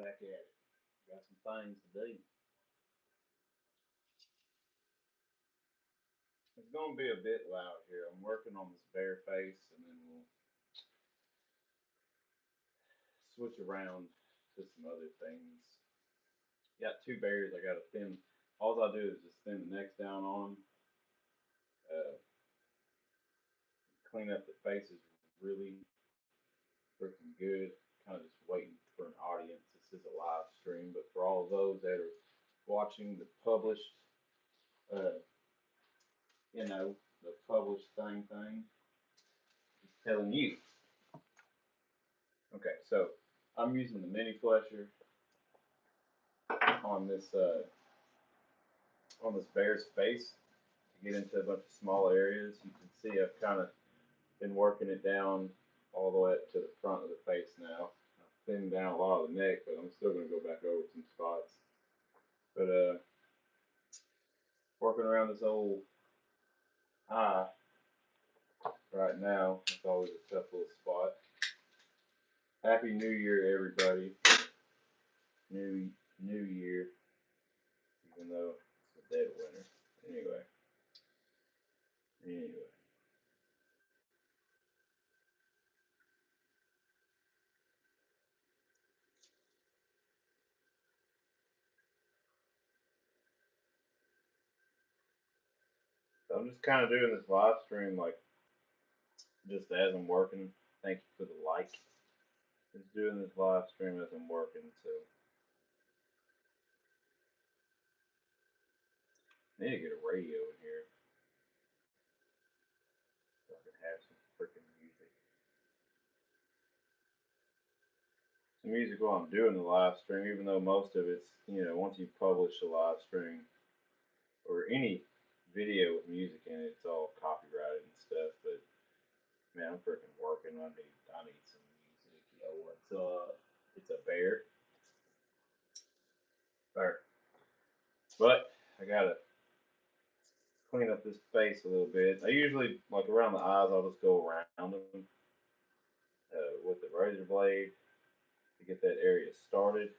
back at it. Got some things to do. It's gonna be a bit loud here. I'm working on this bear face, and then we'll switch around to some other things. Got two bears. I gotta thin. All I do is just thin the necks down on them. Clean up the faces really freaking good. Kind of just waiting for an audience. This is a live stream, but for all of those that are watching the published, uh, you know, the published thing, just telling you. Okay, so I'm using the mini flesher on this bear's face to get into a bunch of small areas. You can see I've kind of been working it down all the way up to the front of the face now. I've thinned down a lot of the neck, but I'm still going to go back over some spots. But working around this old eye right now, it's always a tough little spot. Happy New Year, everybody. New Year, even though it's the dead of winter. Anyway. So I'm just kind of doing this live stream like just as I'm working. Thank you for the like. Just doing this live stream as I'm working, so I need to get a radio in here so I can have some freaking music. Some music while I'm doing the live stream, even though most of it's, once you publish a live stream or any video with music in it, it's all copyrighted and stuff. But man, I'm freaking working. I need some music. Yo, what's up? It's a bear. Bear. But I gotta clean up this face a little bit. I usually, like around the eyes, I'll just go around them with the razor blade to get that area started.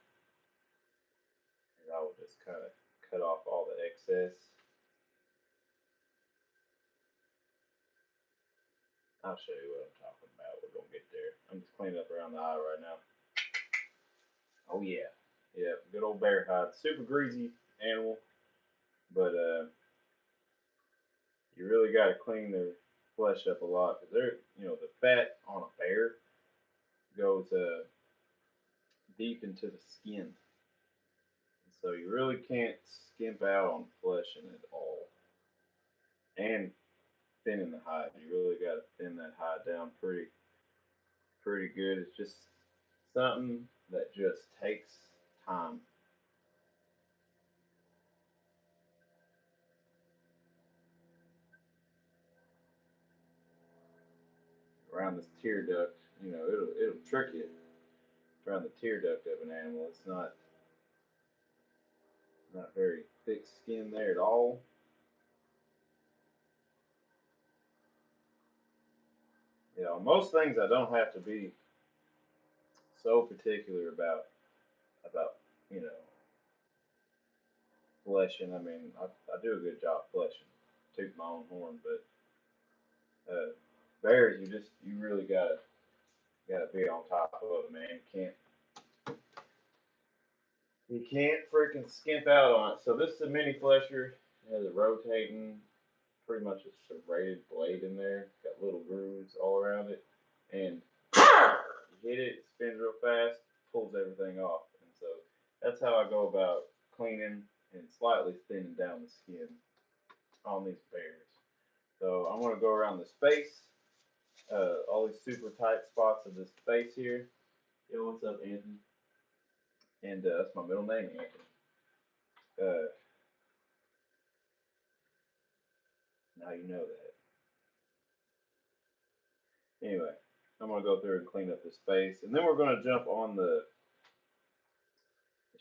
And I will just kind of cut off all the excess. I'll show you what I'm talking about. We're going to get there. I'm just cleaning up around the eye right now. Oh, yeah. Yeah, good old bear hide. Super greasy animal, but you really got to clean their flesh up a lot because the fat on a bear goes deep into the skin. So you really can't skimp out on fleshing at all. And thinning the hide. You really got to thin that hide down pretty good. It's just something that just takes time. Around this tear duct, it'll trick you around the tear duct of an animal. It's not very thick skin there at all. Most things I don't have to be so particular about you know fleshing. I mean, I do a good job fleshing, toot my own horn, but bears, you really gotta be on top of it, man. You can't freaking skimp out on it. So this is a mini flesher. It has a rotating, pretty much a serrated blade in there. Got little grooves all around it, and you hit it, it spins real fast, pulls everything off. And so that's how I go about cleaning and slightly thinning down the skin on these bears. So I'm gonna go around this face, all these super tight spots of this face here. Yo, what's up, Anthony? And that's my middle name, Anthony. Uh, now you know that. Anyway, I'm gonna go through and clean up this face, and then we're gonna jump on the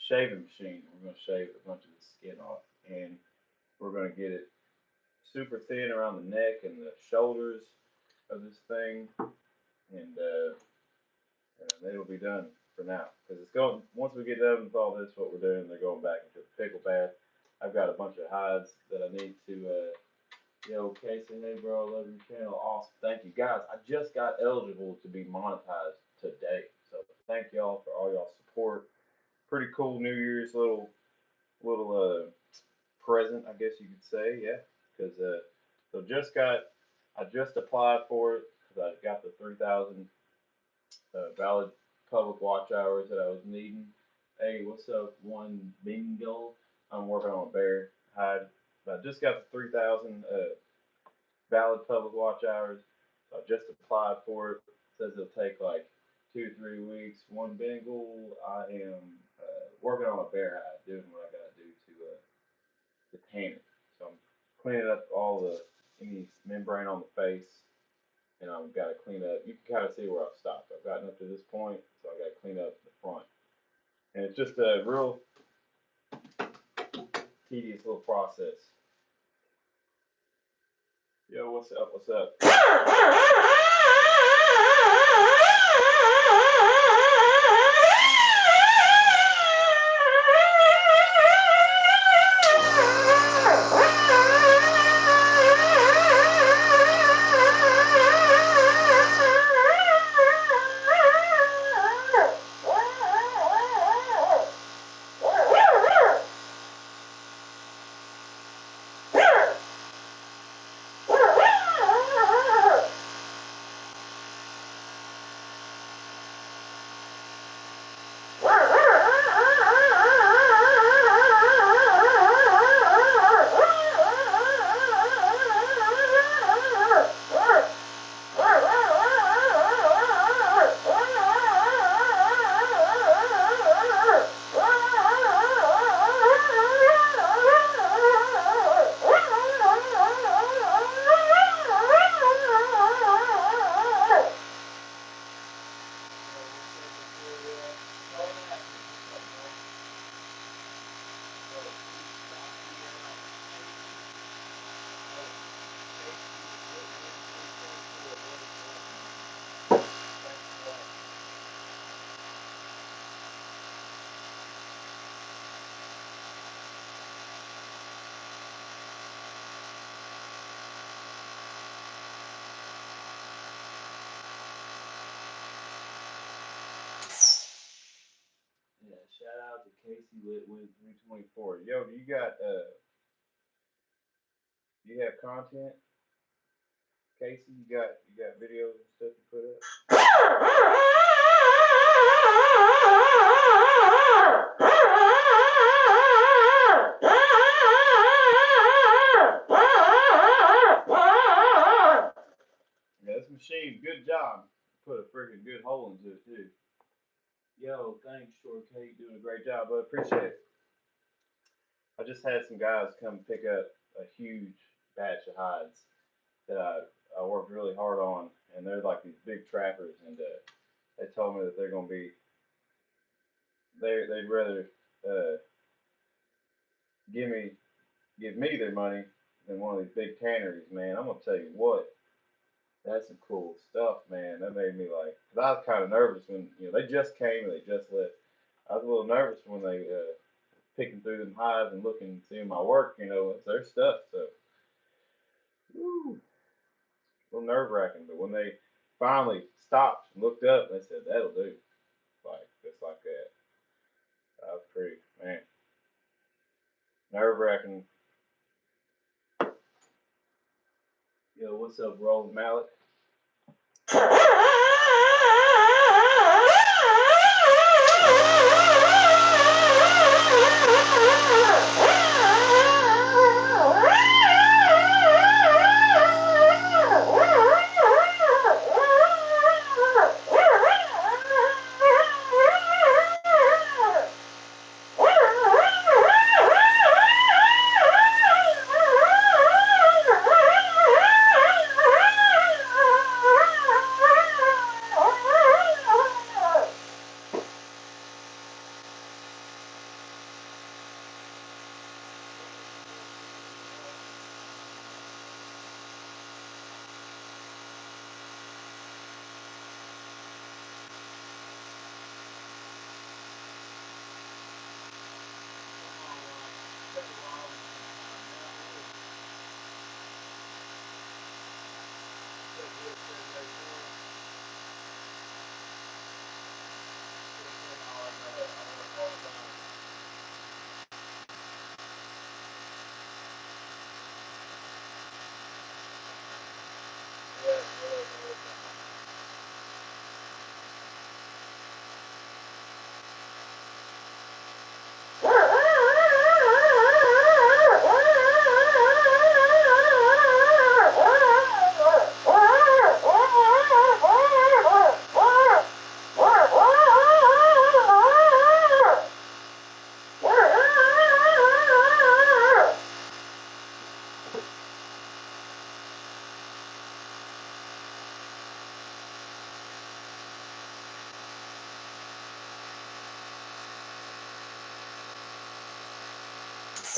shaving machine. We're gonna shave a bunch of the skin off, and we're gonna get it super thin around the neck and the shoulders of this thing, and it'll be done for now because it's going. Once we get done with all this, what we're doing, they're going back into the pickle bath. I've got a bunch of hides that I need to. Yo, Casey, hey bro, I love your channel. Awesome, thank you guys. I just got eligible to be monetized today, so thank y'all for all y'all support. Pretty cool New Year's little present, I guess you could say, yeah. Because so I just applied for it because I got the 3,000 valid public watch hours that I was needing. Hey, what's up, one bingo? I'm working on a bear hide. But I just got the 3,000 valid public watch hours. So I just applied for it. It says it'll take like 2 3 weeks. One bingo. I am working on a bear hide, doing what I gotta do to tan it. So I'm cleaning up all the any membrane on the face, and I've got to clean up. You can kind of see where I've stopped. I've gotten up to this point, so I got to clean up the front, and it's just a real tedious little process. Yo, what's up? What's up? Yeah, shout out to Casey Litwin 324. Yo, do you have content? Casey, you got videos and stuff you put up? Yeah, this machine, good job. Put a freaking good hole into it too. Yo, thanks, Short Kate, doing a great job, but appreciate it. I just had some guys come pick up a huge batch of hides that I worked really hard on, and they're like these big trappers, and they told me that they're gonna be they'd rather uh, give me their money than one of these big tanneries, man. I'm gonna tell you what, that's some cool stuff, man. That made me like, cause I was kind of nervous when they just came and they just left. I was a little nervous when they picking through them hives and looking, seeing my work. It's their stuff, so woo, a little nerve wracking. But when they finally stopped and looked up, they said that'll do, like just like that. That was pretty, man, nerve wracking. Yo, what's up, Roland Mallet?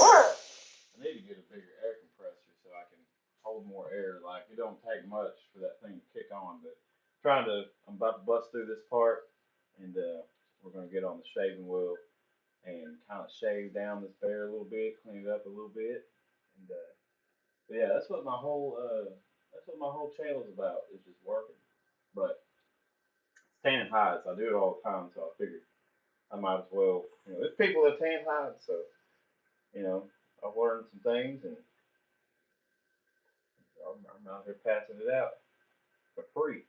I need to get a bigger air compressor so I can hold more air. Like it don't take much for that thing to kick on. But I'm about to bust through this part, and we're gonna get on the shaving wheel and kind of shave down this bear a little bit, clean it up a little bit, and but yeah, that's what my whole channel's about. Is just working, but tanning hides. I do it all the time, so I figured I might as well. There's people that tan hides, so you know, I've learned some things, and I'm out here passing it out for free.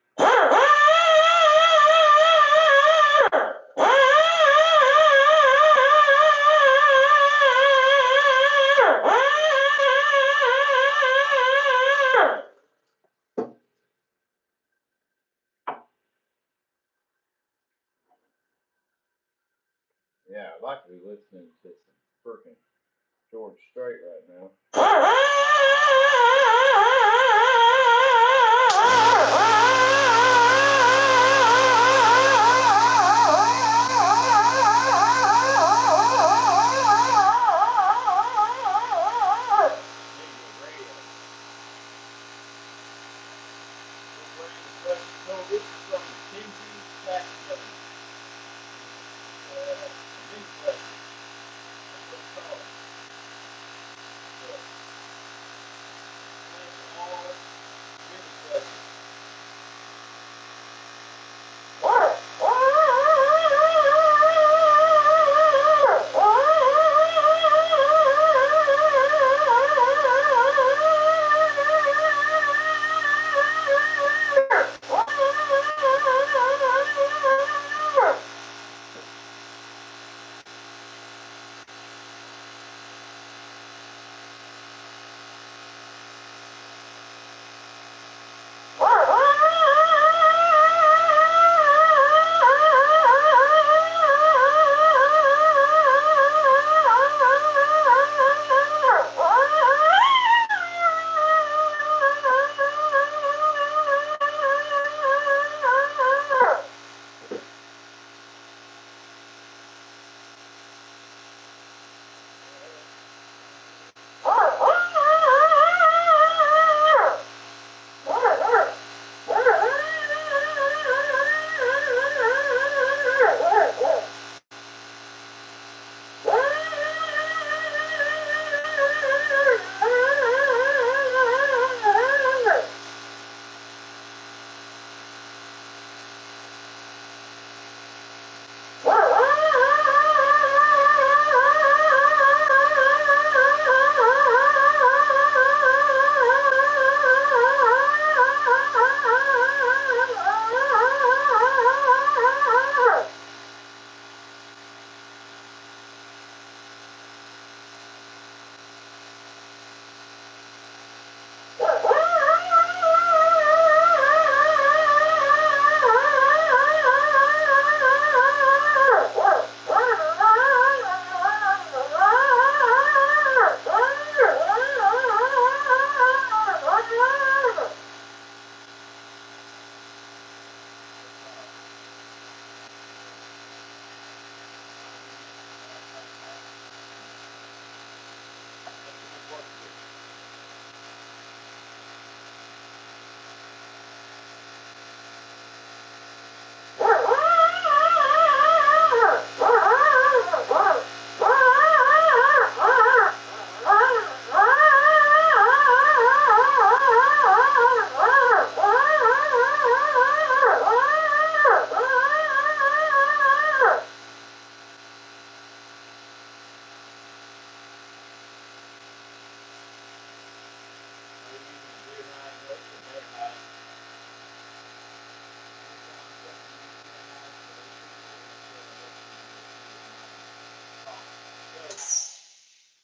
Yeah, I'd like to be listening to some freaking George Strait right now. So this is from the Kenji Sax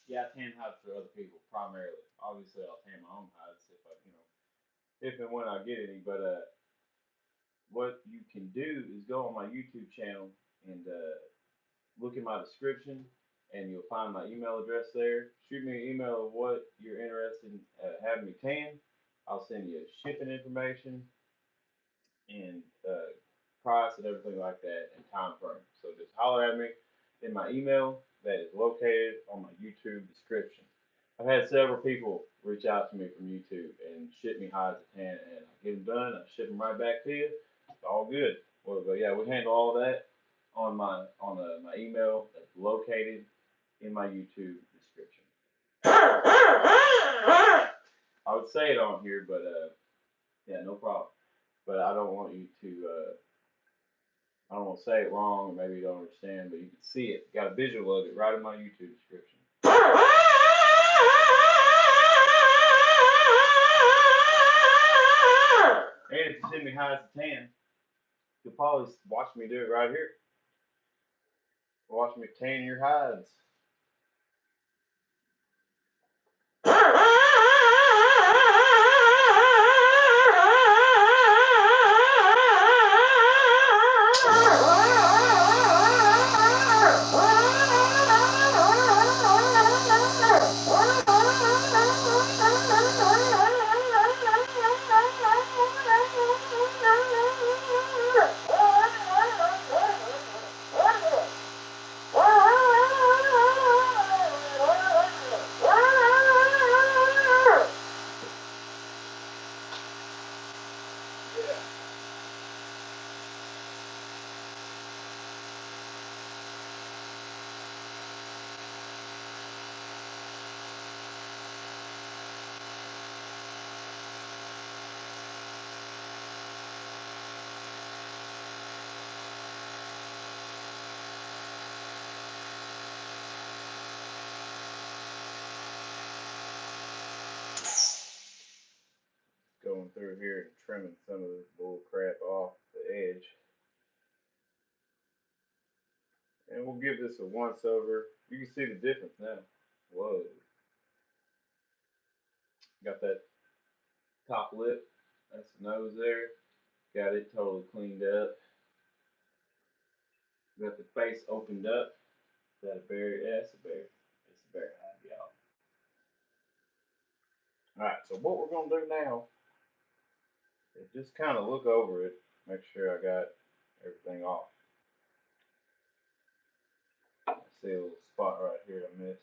Yeah, I tan hides for other people primarily. Obviously, I'll tan my own hides if and when I get any. But what you can do is go on my YouTube channel and look in my description, and you'll find my email address there. Shoot me an email of what you're interested in having me tan. I'll send you shipping information and price and everything like that and time frame. So just holler at me in my email, that is located on my YouTube description. I've had several people reach out to me from YouTube and ship me hides of tan, and I get them done. I ship them right back to you. It's all good. Well, but yeah, we handle all that on my email that's located in my YouTube description. I would say it on here, but yeah, no problem. But I don't want you to. I don't want to say it wrong, or maybe you don't understand, but you can see it. Got a visual of it right in my YouTube description. And if you send me hides of tan, you'll probably watch me do it right here. Watch me tan your hides. Going through here and trimming some of this bull crap off the edge. And we'll give this a once over. You can see the difference now. Whoa. Got that top lip. That's the nose there. Got it totally cleaned up. Got the face opened up. Is that a bear? Yeah, it's a bear. It's a bear hide, y'all. Alright, so what we're going to do now is just kind of look over it. Make sure I got everything off. I see a little spot right here I missed.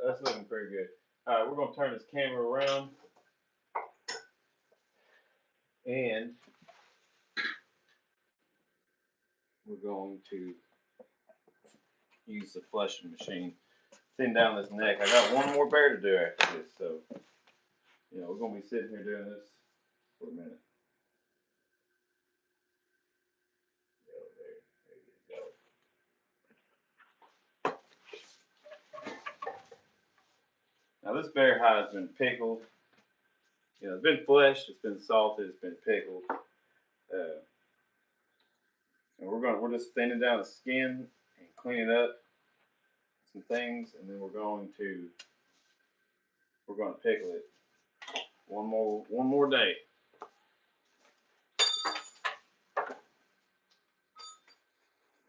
That's looking pretty good. Alright, we're going to turn this camera around and we're going to use the flushing machine. Thin down this neck. I got one more bear to do after this, so you know we're going to be sitting here doing this for a minute. There you go. Now this bear hide's been pickled. You know, it's been fleshed, it's been salted, it's been pickled. And we're just thinning down the skin and cleaning up some things, and then we're going to pickle it one more day.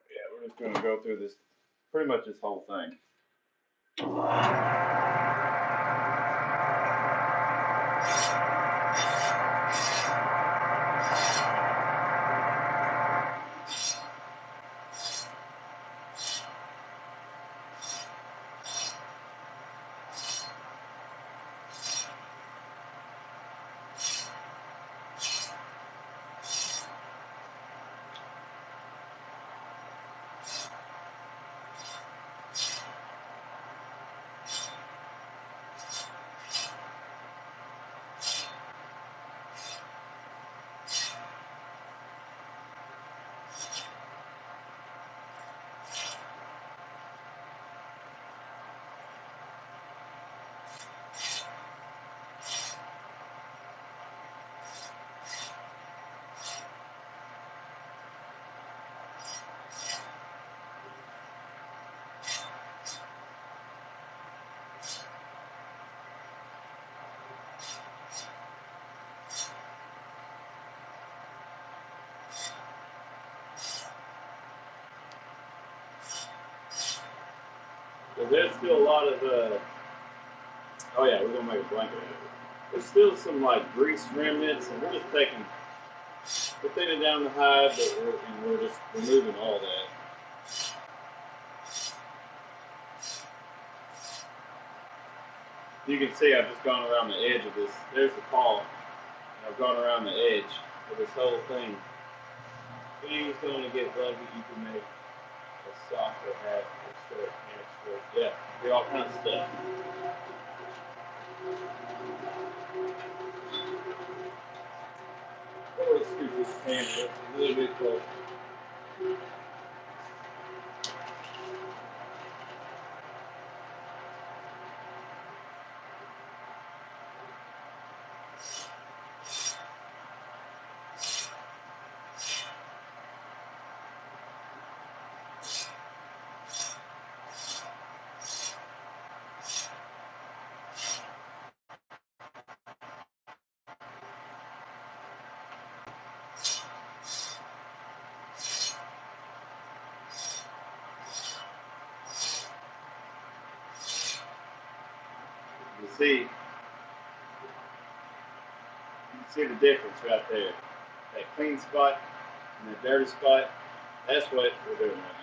Yeah, we're just going to go through this pretty much this whole thing. So there's still a lot of, oh yeah, we're gonna make a blanket out of it. There's still some like grease remnants, and we're just taking, we're thinning down the hide, but we're just removing all that. You can see I've just gone around the edge of this. There's the paw, and I've gone around the edge of this whole thing. Anything's going to get blanket, you can make a sock or hat or shirt, pants, shirt, yeah, do all kinds of stuff. Let's scoot this camera a little bit closer. You see the difference right there. That clean spot and that dirty spot, that's what we're doing right now.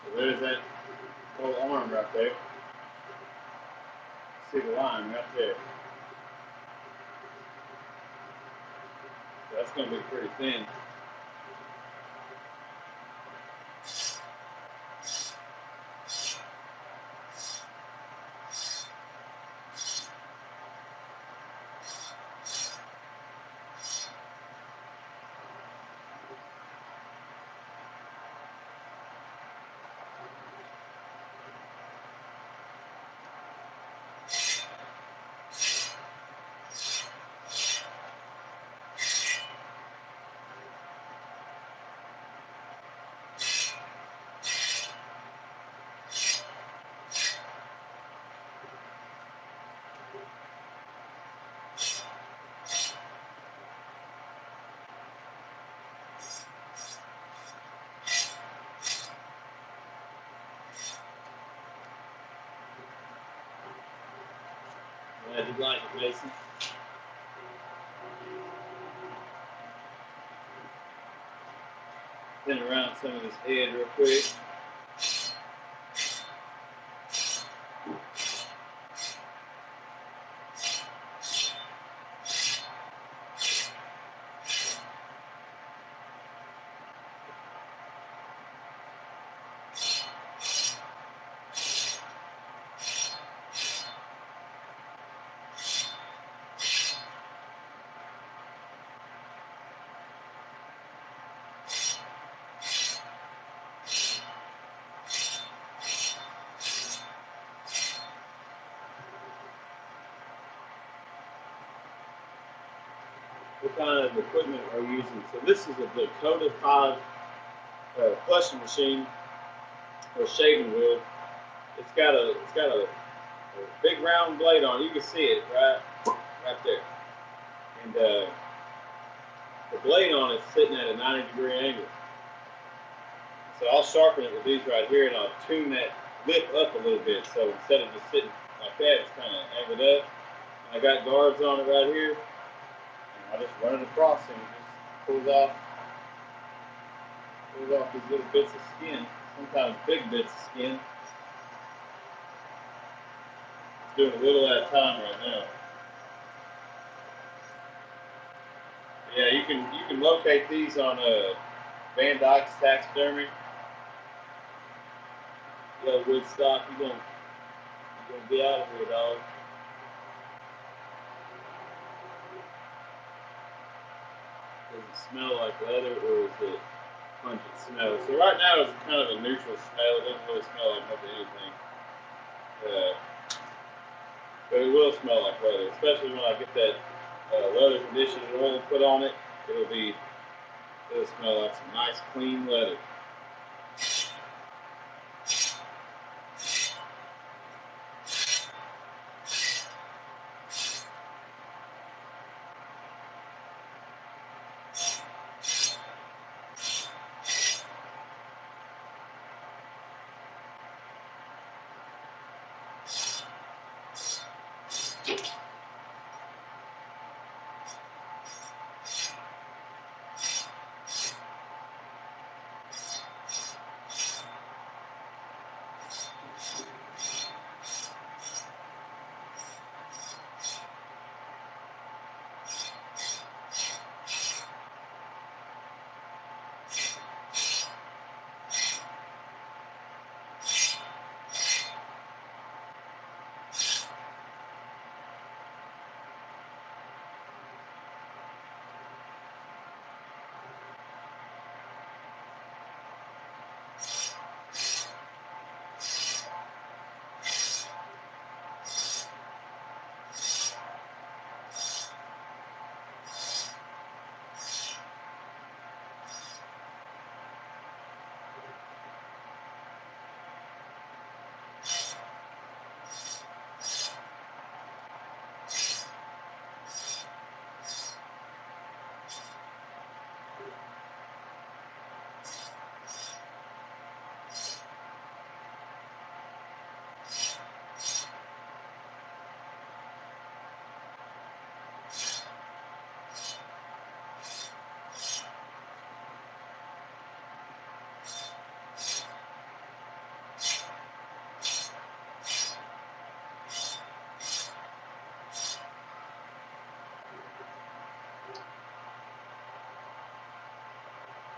So there's that whole arm right there. See the line right there. So that's going to be pretty thin. Glad you like it, Mason. Spin around some of this head real quick. kind of equipment we're using. So this is a Dakota 5 flushing machine or shaving wheel. It's got a big round blade on it. You can see it right there. And the blade on it's sitting at a 90-degree angle. So I'll sharpen it with these right here, and I'll tune that lip up a little bit. So instead of just sitting like that, it's kind of angled up. And I got guards on it right here. And I just run it across, and it just pulls off these little bits of skin. Sometimes big bits of skin. It's doing a little at a time right now. Yeah, you can locate these on Van Dyke's Taxidermy. Yo, Woodstock, you gonna be out of here, dog. Does it smell like leather, or is it pungent smell? So right now it's kind of a neutral smell. It doesn't really smell like much of anything. But it will smell like leather, especially when I get that leather conditioning oil put on it. It'll smell like some nice clean leather.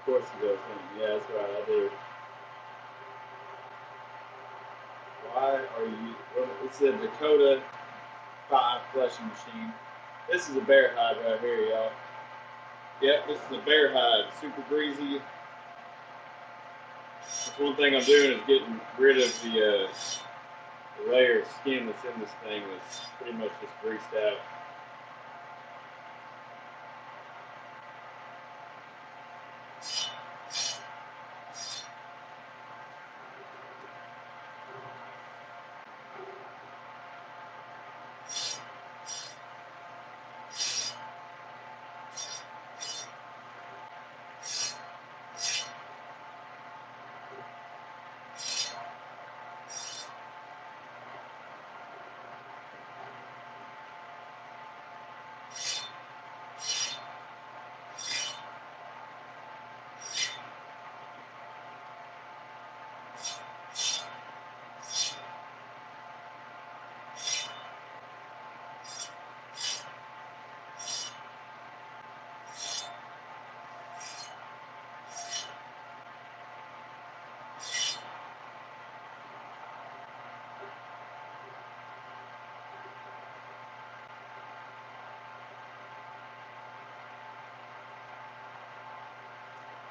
Of course it goes in. Yeah, that's right, I do. Why are you? Well, it's a Dakota 5 flushing machine. This is a bear hide right here, y'all. Yep, this is a bear hide. Super greasy. That's one thing I'm doing is getting rid of the layer of skin that's in this thing that's pretty much just greased out.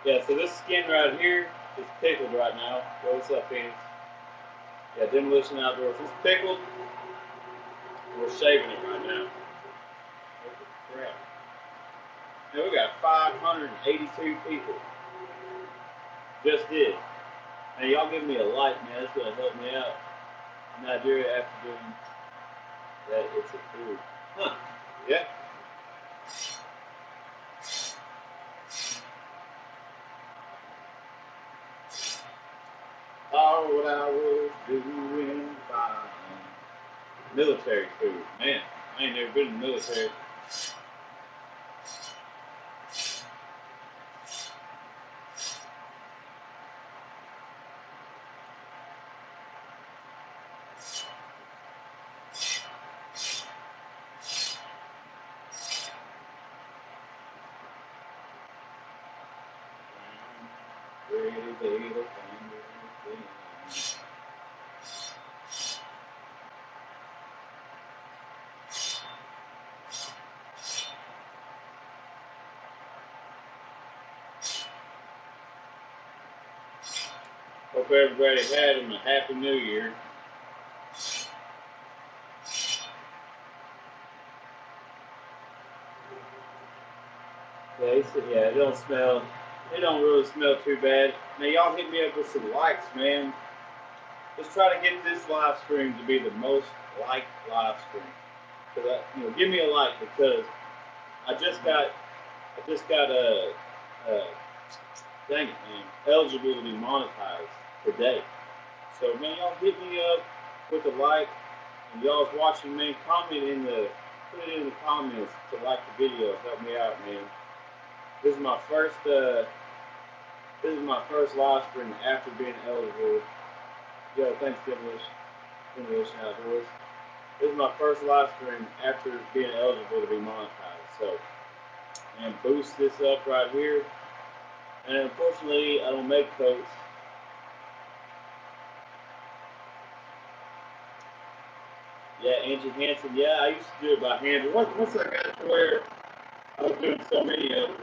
Yeah, so this skin right here is pickled right now. What's up, Phoenix? Yeah, Demolition Outdoors. It's pickled. We're shaving it right now. Holy crap. And we got 582 people. Just did. Hey, y'all give me a like, man. That's gonna help me out. Nigeria after doing that, it's a food. Huh. Yeah. All what I was doing fine. Military food. Man, I ain't never been in the military. Hope everybody had a happy new year. Yeah, it don't smell. It don't really smell too bad. Now y'all hit me up with some likes, man. Let's try to get this live stream to be the most liked live stream. Give me a like because I just got dang it, man, eligible to be monetized today. So man, y'all hit me up with a like, and y'all's watching, man. Put it in the comments to like the video. Help me out, man. This is my first. This is my first live stream after being eligible. Yo, thanks, Demolition Outdoors. This is my first live stream after being eligible to be monetized. So, and boost this up right here. And unfortunately, I don't make coats. Yeah, Angie Hansen. Yeah, I used to do it by hand. But once I got to where I was doing so many of them,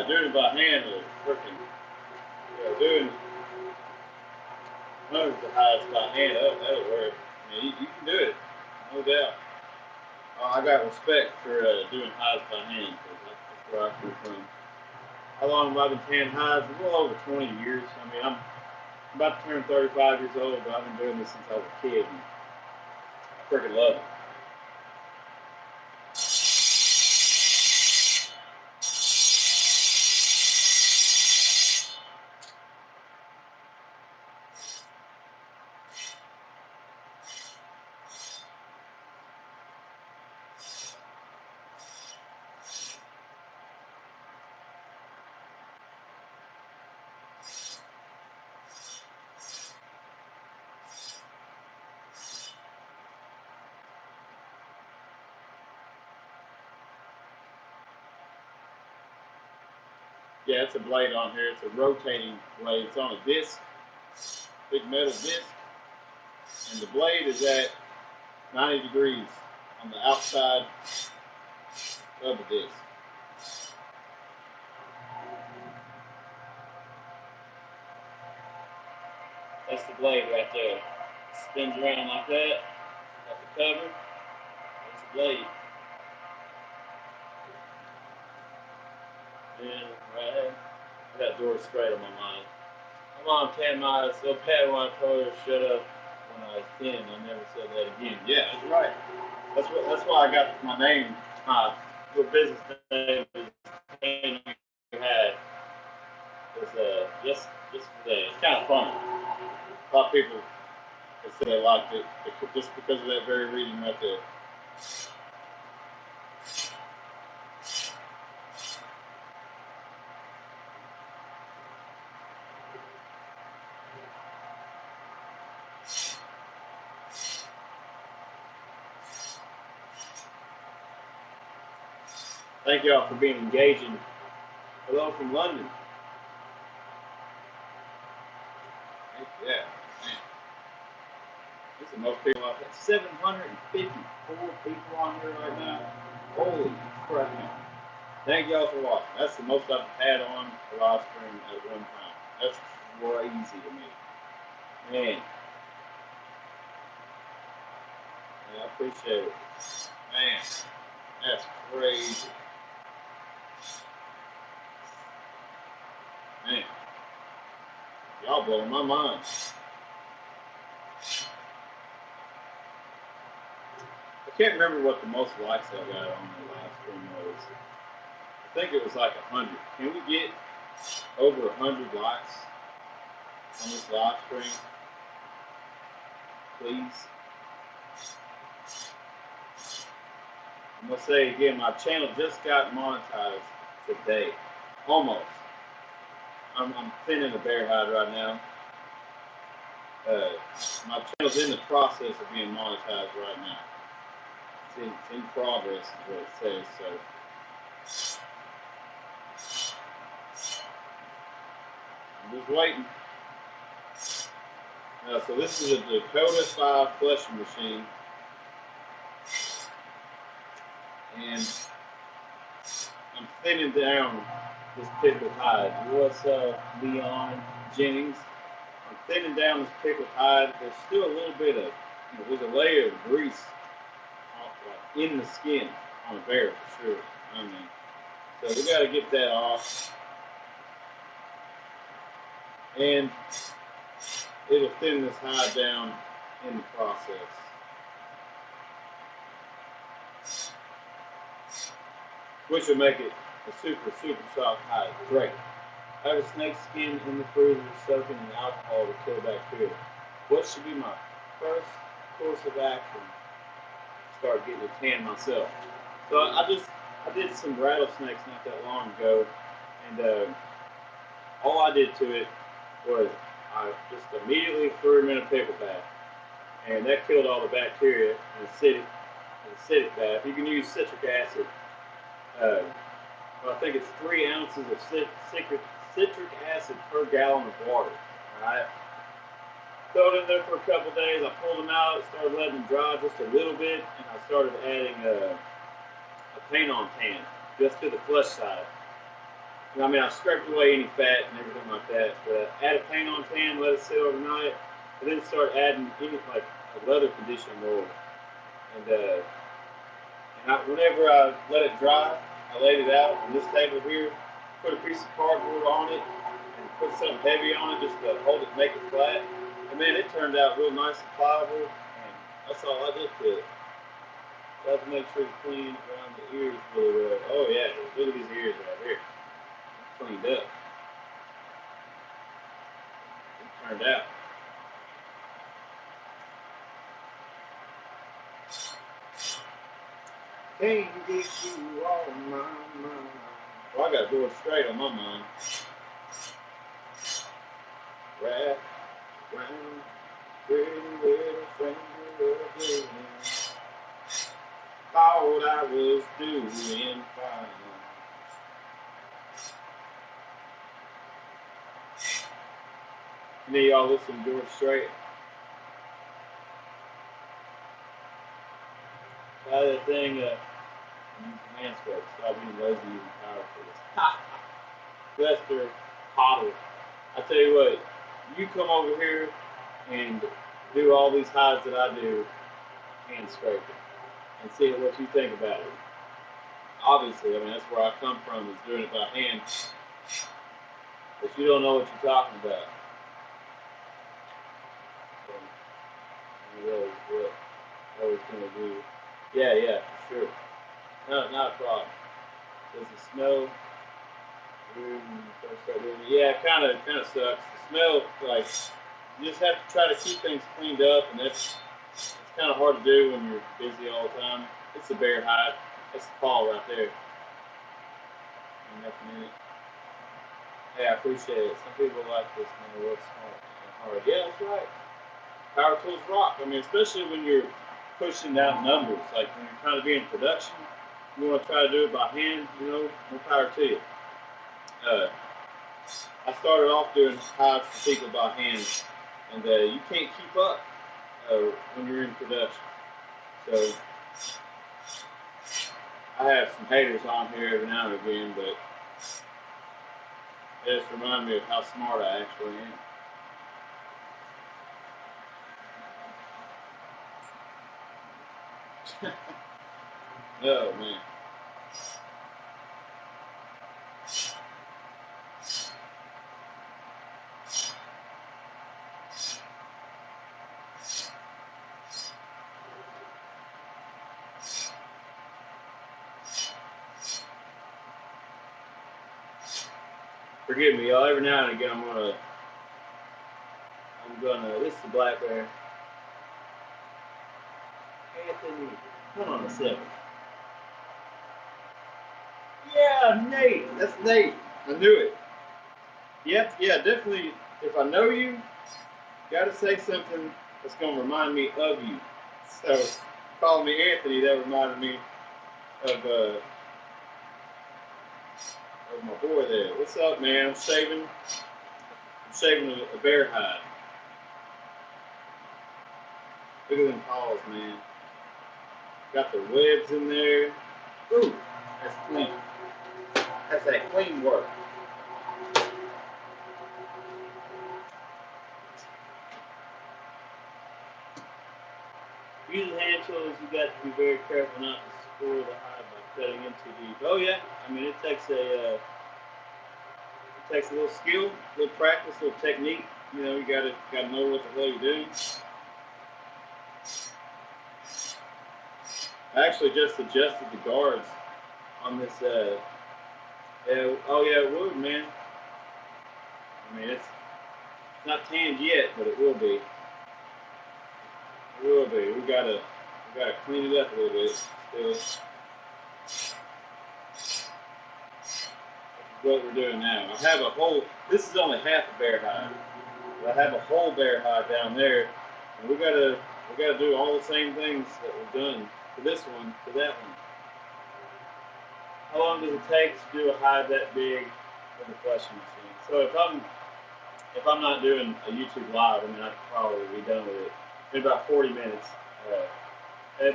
doing it by hand was freaking, doing hundreds of hides by hand. That'll work. I mean, you can do it, no doubt. I got respect for doing hides by hand because that's where I come from. How long have I been tanning hides? Well over 20 years. I mean, I'm about to turn 35 years old, but I've been doing this since I was a kid. And I freaking love it. Yeah, it's a blade on here. It's a rotating blade. It's on a disc, big metal disc, and the blade is at 90 degrees on the outside of the disc. That's the blade right there. Spins around like that. Got the cover. That's the blade. And right, I got Doris Strait on my mind. My mom tagged my eyes so bad when I told her to shut up when I was 10. I never said that again. Yeah, that's right. That's why I got my name, my little business name is had. It's just today. It's kind of funny. A lot of people have said they liked it just because of that very reason right there. Thank y'all for being engaging. Hello from London. Yeah, man. This is the most people I've had. 754 people on here right now. Holy crap. Thank y'all for watching. That's the most I've had on a live stream at one time. That's crazy to me. Man. I appreciate it. Man, that's crazy. Man, y'all blowing my mind. I can't remember what the most likes I got on the live stream was. I think it was like 100. Can we get over 100 likes on this live stream, please? I'm gonna say again, my channel just got monetized today, almost. I'm thinning the bear hide right now. My channel's in the process of being monetized right now. It's in progress, is what it says. So I'm just waiting. So this is a Dakota 5 fleshing machine, and I'm thinning down this pickled hide. What's Leon Jennings? I'm thinning down this pickled hide. There's still a little bit of, there's a layer of grease like in the skin on a bear for sure. I mean, so we got to get that off, and it'll thin this hide down in the process. Which will make it a super, super soft hide. Great. I have a snake skin in the freezer soaking in alcohol to kill bacteria. What should be my first course of action to start getting a tan myself? So I did some rattlesnakes not that long ago, and all I did to it was I just immediately threw them in a pickle bath, and that killed all the bacteria in acidic bath. You can use citric acid. I think it's 3 ounces of citric acid per gallon of water. Alright. Throw it in there for a couple days. I pulled them out, started letting them dry just a little bit, and I started adding a paint on tan just to the flesh side. I mean, I scraped away any fat and everything like that, but add a paint on tan, let it sit overnight, and then start adding any like a leather conditioning oil. And whenever I let it dry, I laid it out on this table here, put a piece of cardboard on it, and put something heavy on it just to hold it, make it flat. And man, it turned out real nice and pliable, and that's all I did to it. So I have to make sure to clean around the ears really well. Oh yeah, look at these ears right here. Cleaned up. It turned out. Can't get you on my mind. Well, I got to go straight on my mind. Wrap round, pretty little finger of blue. Thought I was doing fine. Any of y'all listen to George Strait? That thing, manscaped. Stop being lazy using power tools. Ha! Lester Hoddle. I tell you what, you come over here and do all these hides that I do, hand scraping, and see what you think about it. Obviously, I mean, that's where I come from, is doing it by hand. But you don't know what you're talking about. So, what I was going to do. Yeah, for sure. No, not a problem. Does it smell? Yeah, it kind of sucks. The smell, like, you just have to try to keep things cleaned up, and it's kind of hard to do when you're busy all the time. It's the bear hide. That's the paw right there. And nothing in it. Hey, I appreciate it. Some people like this when they work smart and hard. Yeah, that's right. Power tools rock. I mean, especially when you're pushing out numbers. Like when you're trying to be in production, you want to try to do it by hand, more power to you. I started off doing hides for people by hand, and you can't keep up when you're in production. So I have some haters on here every now and again, but it just reminds me of how smart I actually am. Oh man. Forgive me, y'all. Every now and again, this is the black bear. Anthony, hold on a second. Yeah, Nate. That's Nate. I knew it. Yep, yeah, definitely. If I know you, gotta say something that's gonna remind me of you. So, calling me Anthony, that reminded me of my boy there. What's up, man? I'm shaving a bear hide. Look at them paws, man. Got the webs in there. Ooh, that's clean. That's that clean work. Using hand tools, you got to be very careful not to spoil the hide by cutting into deep. Oh yeah, I mean it takes a little skill, a little practice, a little technique. You know, you gotta know what the hell you're doing. I actually just adjusted the guards on this. Oh yeah, it would, man. I mean, it's not tanned yet, but it will be. It will be. We gotta clean it up a little bit still. This is what we're doing now. I have a whole. This is only half a bear hide. But I have a whole bear hide down there, and we gotta do all the same things that we've done for this one, for that one. How long does it take to do a hide that big with a fleshing machine? So if I'm not doing a YouTube live, I mean I could probably be done with it in about 40 minutes. But I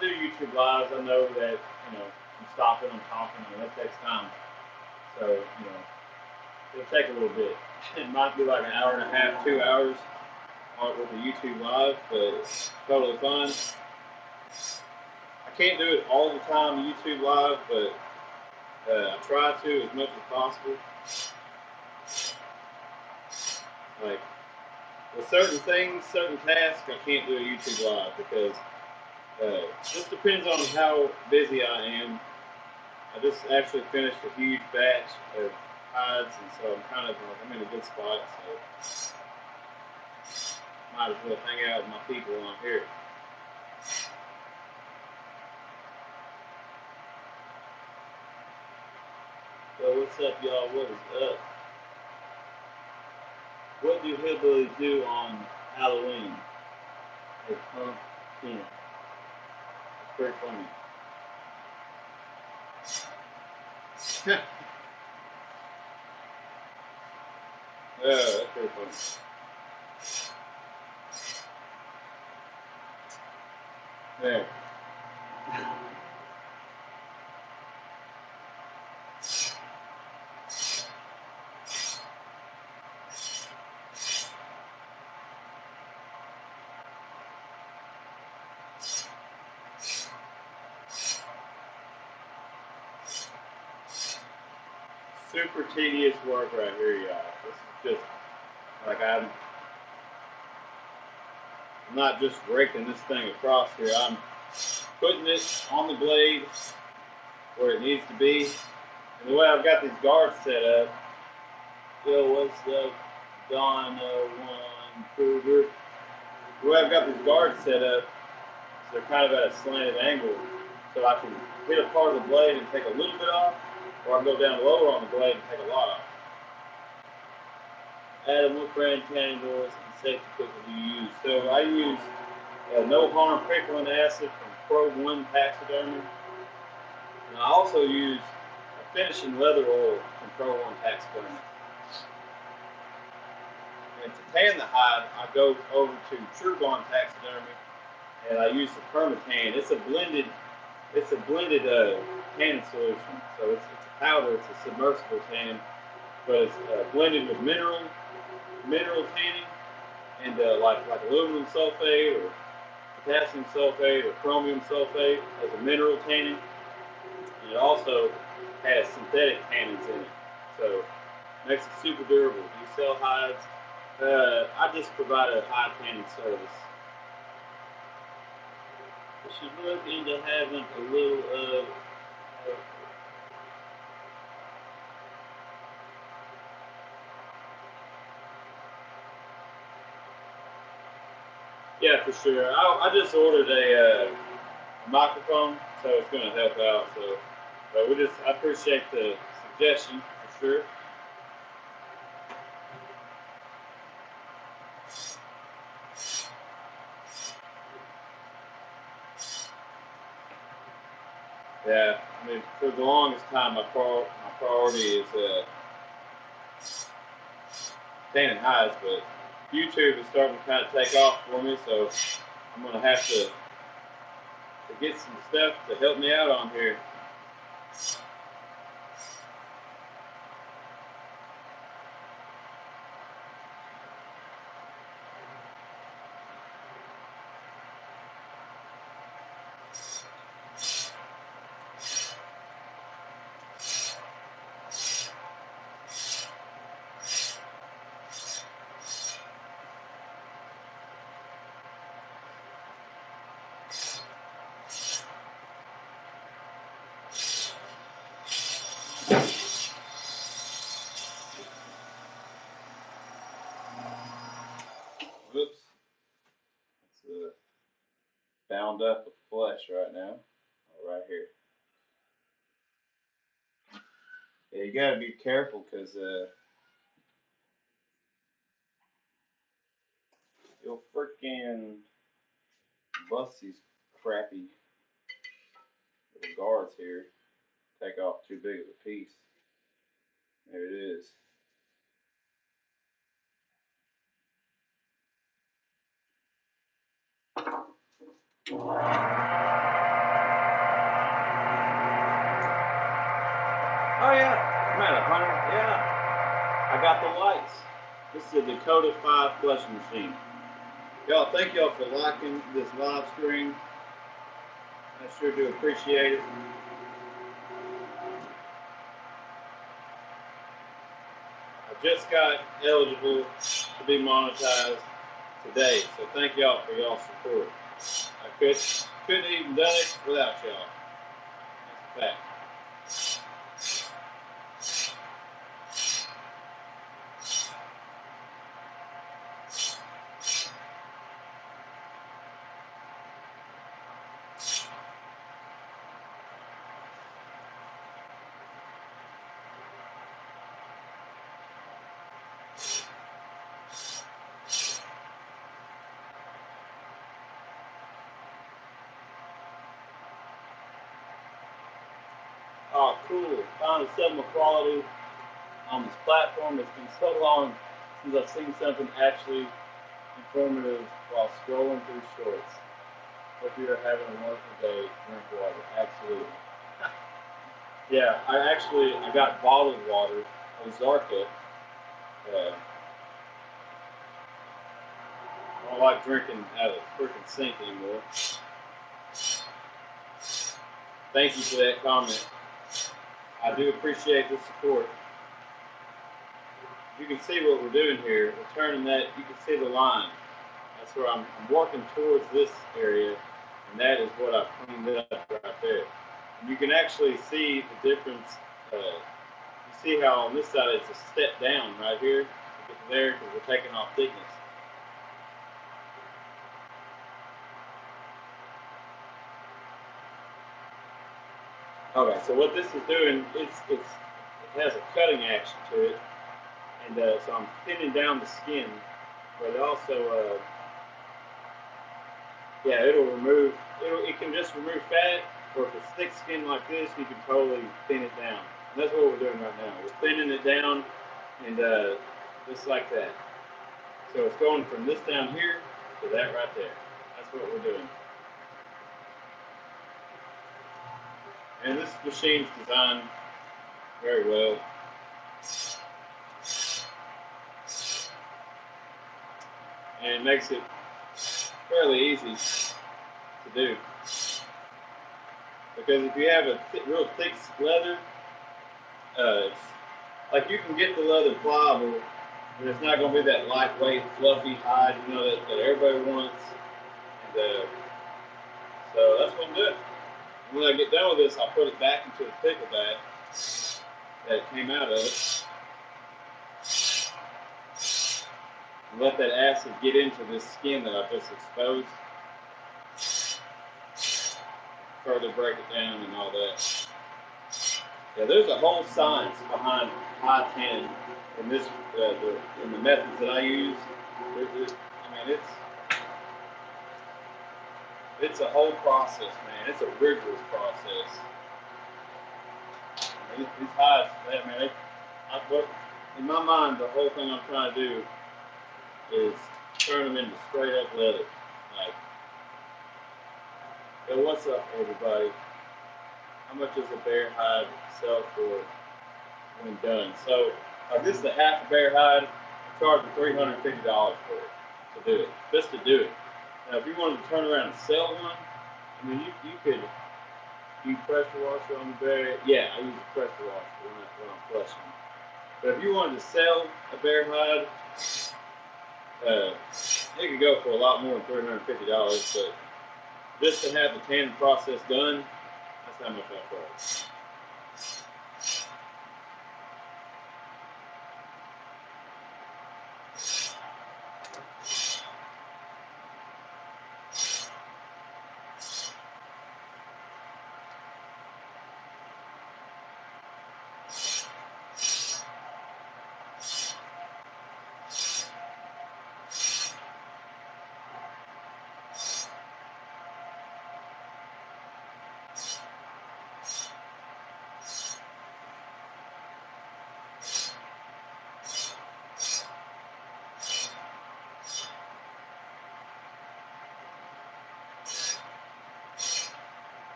do YouTube lives. I know that I'm stopping, I'm talking, and that takes time. So it'll take a little bit. It might be like an hour and a half, 2 hours with a YouTube live, but it's totally fine. I can't do it all the time YouTube live, but I try to as much as possible. Like with certain things, certain tasks, I can't do a YouTube live because it just depends on how busy I am. I just actually finished a huge batch of hides, and so I'm in a good spot. So might as well hang out with my people on here. So what's up, y'all? What is up? What do hillbillies do on Halloween? They pump in. It's pretty funny. That's pretty funny. There. Super tedious work right here, y'all. This is just like I'm not just raking this thing across here. I'm putting it on the blade where it needs to be. And the way I've got these guards set up, yo, what's up, Don One Cougar? The way I've got these guards set up, so they're kind of at a slanted angle, so I can hit a part of the blade and take a little bit off, or I can go down lower on the blade and take a lot off. Adam, what brand canning doors and safety pickle do you use? So I use no harm pickling acid from Pro One taxidermy. And I also use a finishing leather oil from Pro One taxidermy. And to tan the hide, I go over to True Bond taxidermy, and I use the permatan. It's a blended tanning solution. So it's a powder. It's a submersible tan, but it's blended with mineral tanning and like aluminum sulfate or potassium sulfate or chromium sulfate as a mineral tanning. And it also has synthetic tannins in it. So it makes it super durable. Do you sell hides? I just provide a hide tanning service. We should look into having a little Yeah, for sure. I just ordered a microphone, so it's going to help out. So, but I appreciate the suggestion for sure. Yeah, I mean, for the longest time, my priority is staying highs, but YouTube is starting to kind of take off for me, so I'm going to have to get some stuff to help me out on here. Whoops. It's bound up with flesh right now. Right here. Yeah, you gotta be careful because you'll freaking bust these crappy little guards here. Take off too big of a piece. There it is. Oh yeah, I'm at 100. Yeah, I got the lights. This is a Dakota 5 flushing machine. Y'all, thank y'all for liking this live stream. I sure do appreciate it. I just got eligible to be monetized today, so thank y'all for y'all's support. I couldn't even done it without y'all. That's a fact. Oh, cool. Finally setting my quality on this platform. It's been so long since I've seen something actually informative while scrolling through shorts. Hope you're having a wonderful day. Drink water. Absolutely. Yeah, I got bottled water, Ozarka. I don't like drinking out of the freaking sink anymore. Thank you for that comment. I do appreciate the support. You can see what we're doing here. We're turning that. You can see the line. That's where I'm working towards this area, and that is what I've cleaned up right there. And you can actually see the difference. You see how on this side it's a step down right here to get to there because we're taking off thickness. Okay, so what this is doing, it has a cutting action to it, and so I'm thinning down the skin, but it also yeah, it can just remove fat, or if it's thick skin like this, you can totally thin it down. And that's what we're doing right now. We're thinning it down, and just like that. So it's going from this down here to that right there. That's what we're doing. And this machine's designed very well. And it makes it fairly easy to do. Because if you have a real thick leather, like you can get the leather pliable, but it's not going to be that lightweight, fluffy hide, that everybody wants. And so that's what I'm doing. And when I get done with this, I'll put it back into the pickle bag that it came out of. Let that acid get into this skin that I just exposed. Further break it down and all that. Yeah, there's a whole science behind high tannin in this, in the methods that I use. I mean, it's a whole process, man. It's a rigorous process. I mean, these hides, man, in my mind, the whole thing I'm trying to do is turn them into straight up leather. Like, yo, what's up, everybody? How much does a bear hide sell for when done? So, this is a half a bear hide. I'm charging $350 for it to do it, just to do it. Now, if you wanted to turn around and sell one, I mean, you could. You pressure washer on the bear? Yeah, I use a pressure washer when I'm flushing. But if you wanted to sell a bear hide, it could go for a lot more than $350. But just to have the tanning process done, that's how much I charge.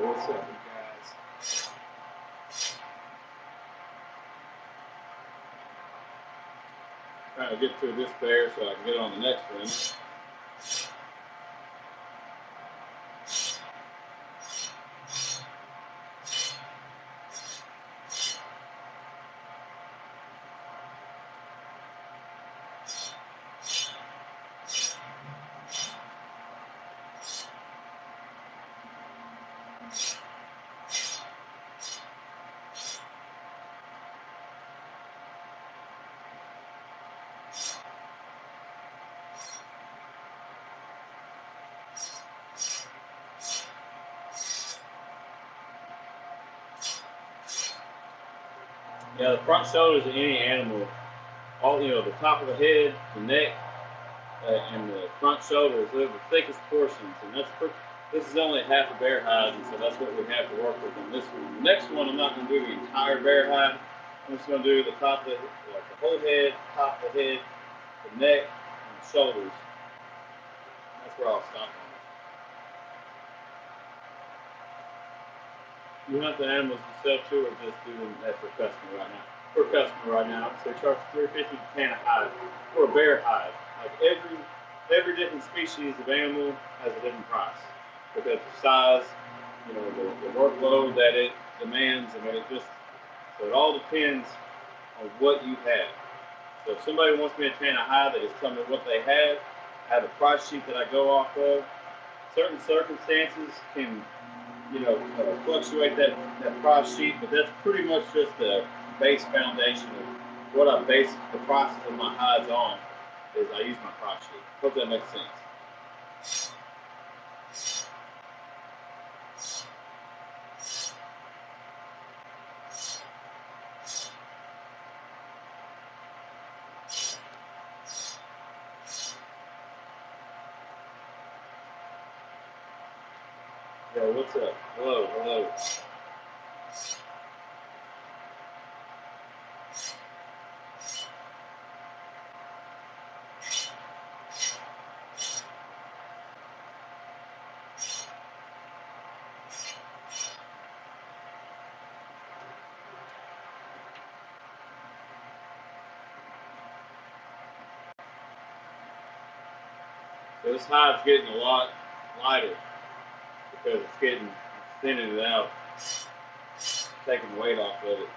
What's up, you guys? Trying to get through this bear so I can get on the next one. Yeah, the front shoulders of any animal, all the top of the head, the neck, and the front shoulders, they're the thickest portions, and this is only half a bear hide, and so that's what we have to work with on this one. The next one, I'm not going to do the entire bear hide. I'm just going to do the top of the whole head, top of the head, the neck, and the shoulders. That's where I'll stop on. You hunt the animals yourself too, or just doing that for customer right now? For customer right now, so charge $350 to tan a hide for a bear hide. Like every different species of animal has a different price because the size, the workload that it demands. I mean, so it all depends on what you have. So if somebody wants me to tan a hide, they just tell me what they have. I have a price sheet that I go off of. Certain circumstances can fluctuate that price sheet, but that's pretty much just the base foundation of what I base the prices of my hides on. Is I use my price sheet. Hope that makes sense. Yo, what's up? Hello, hello. So this hide's getting a lot lighter because it's thinning it out, taking the weight off of it.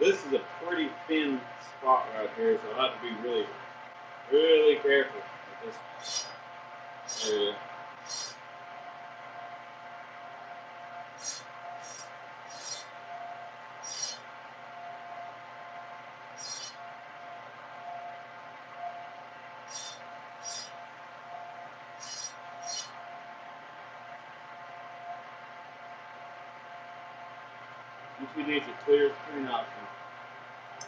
This is a pretty thin spot right here, so I have to be really, really careful with this area. YouTube needs a clear screen option.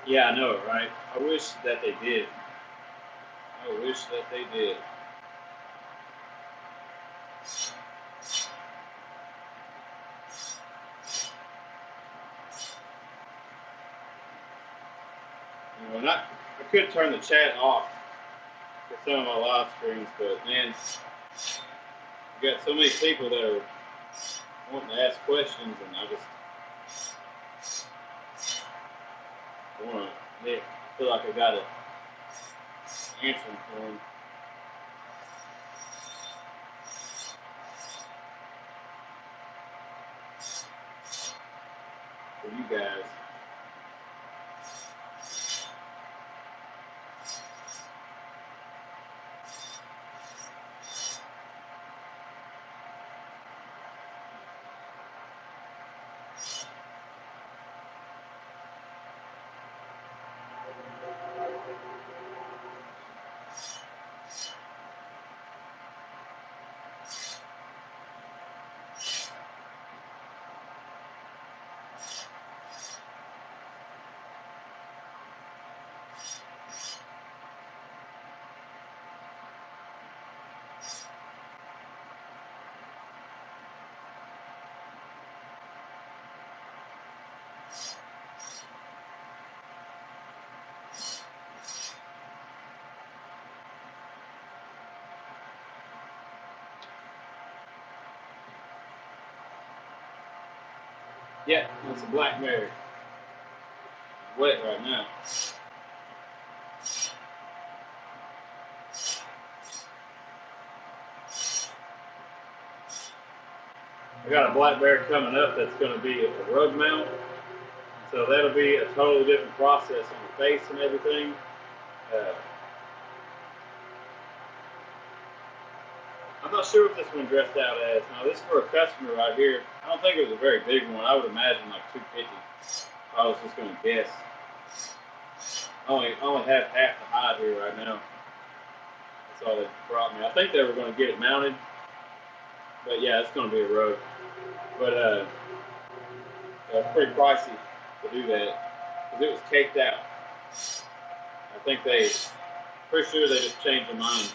Yeah, I know it, right? I wish that they did. I wish that they did. You know, and I could turn the chat off for some of my live streams, but man, we got so many people that are wanting to ask questions, and I just want to feel like I got to answer them for them. For you guys. Yeah, it's a blackberry. Wet right now. I got a blackberry coming up that's going to be a rug mount. So that'll be a totally different process on the face and everything. I'm not sure what this one dressed out as. Now this is for a customer right here. I don't think it was a very big one. I would imagine like 250. If I was just going to guess. I only have half the hide here right now. That's all they brought me. I think they were going to get it mounted, but yeah, it's going to be a rug. But it's pretty pricey to do that because it was caked out. I think pretty sure they just changed their mind.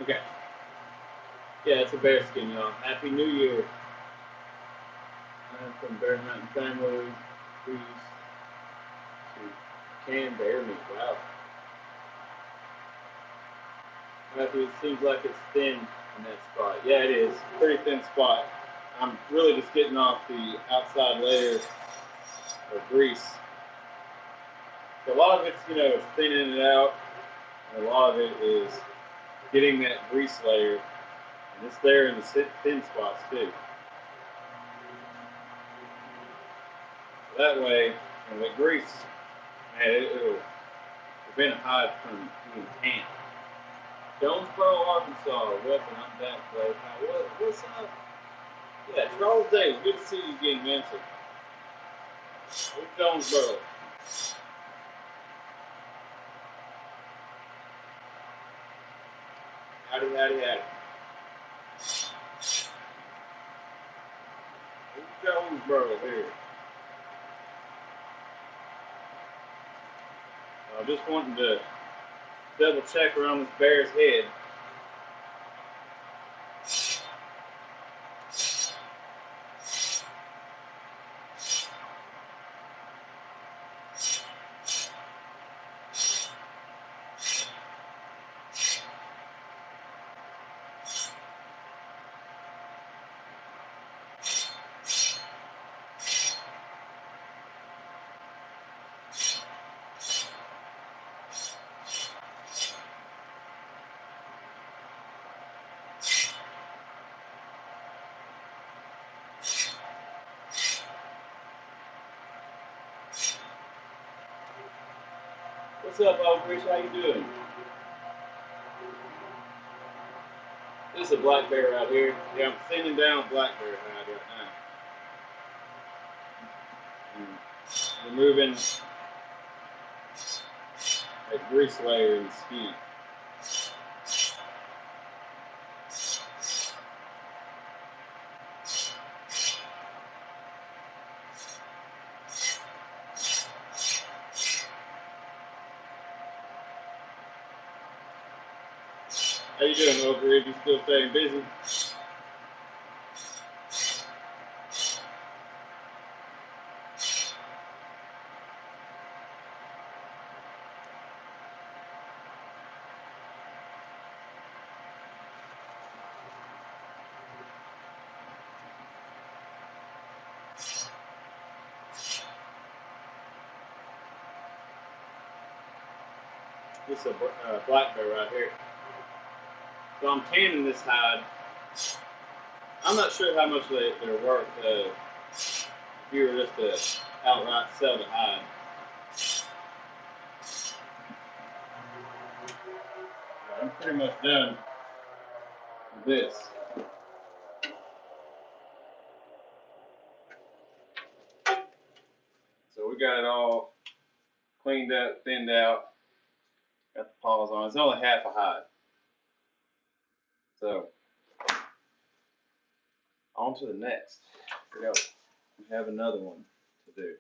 Okay. Yeah, it's a bearskin, y'all. Happy New Year. I'm from Bear Mountain Family. Who's to can bear meat. Wow. Matthew, it seems like it's thin in that spot. Yeah, it is. Pretty thin spot. I'm really just getting off the outside layer of grease. So a lot of it's, it's thinning it out, A lot of it is getting that grease layer, and it's there in the thin spots too. That way, the grease, man, it'll prevent a hide from being tan. Jonesboro, Arkansas, welcome. I'm back, Blake. What's up? Yeah, Charles Davis, good to see you again, man. With Jonesboro. Howdy. With Jonesboro here. I'm just wanting to double check around this bear's head. What's up, Aldrich? How you doing? This is a black bear right here. Yeah, I'm thinning down black bear hide right now. And removing that grease layer in the skin. How you doing, Oak Ridge? You still staying busy? This is a black bear right here. So I'm tanning this hide. I'm not sure how much they're worth if you were just to outright sell the hide. I'm pretty much done with this. So we got it all cleaned up, thinned out, got the paws on. It's only half a hide. So on to the next. Here we go. We have another one to do.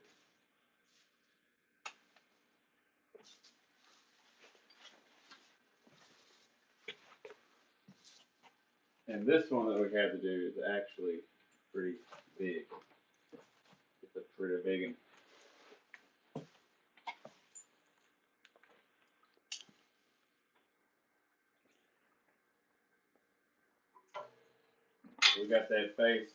And this one that we had to do is actually pretty big. It's a pretty big one. We got that face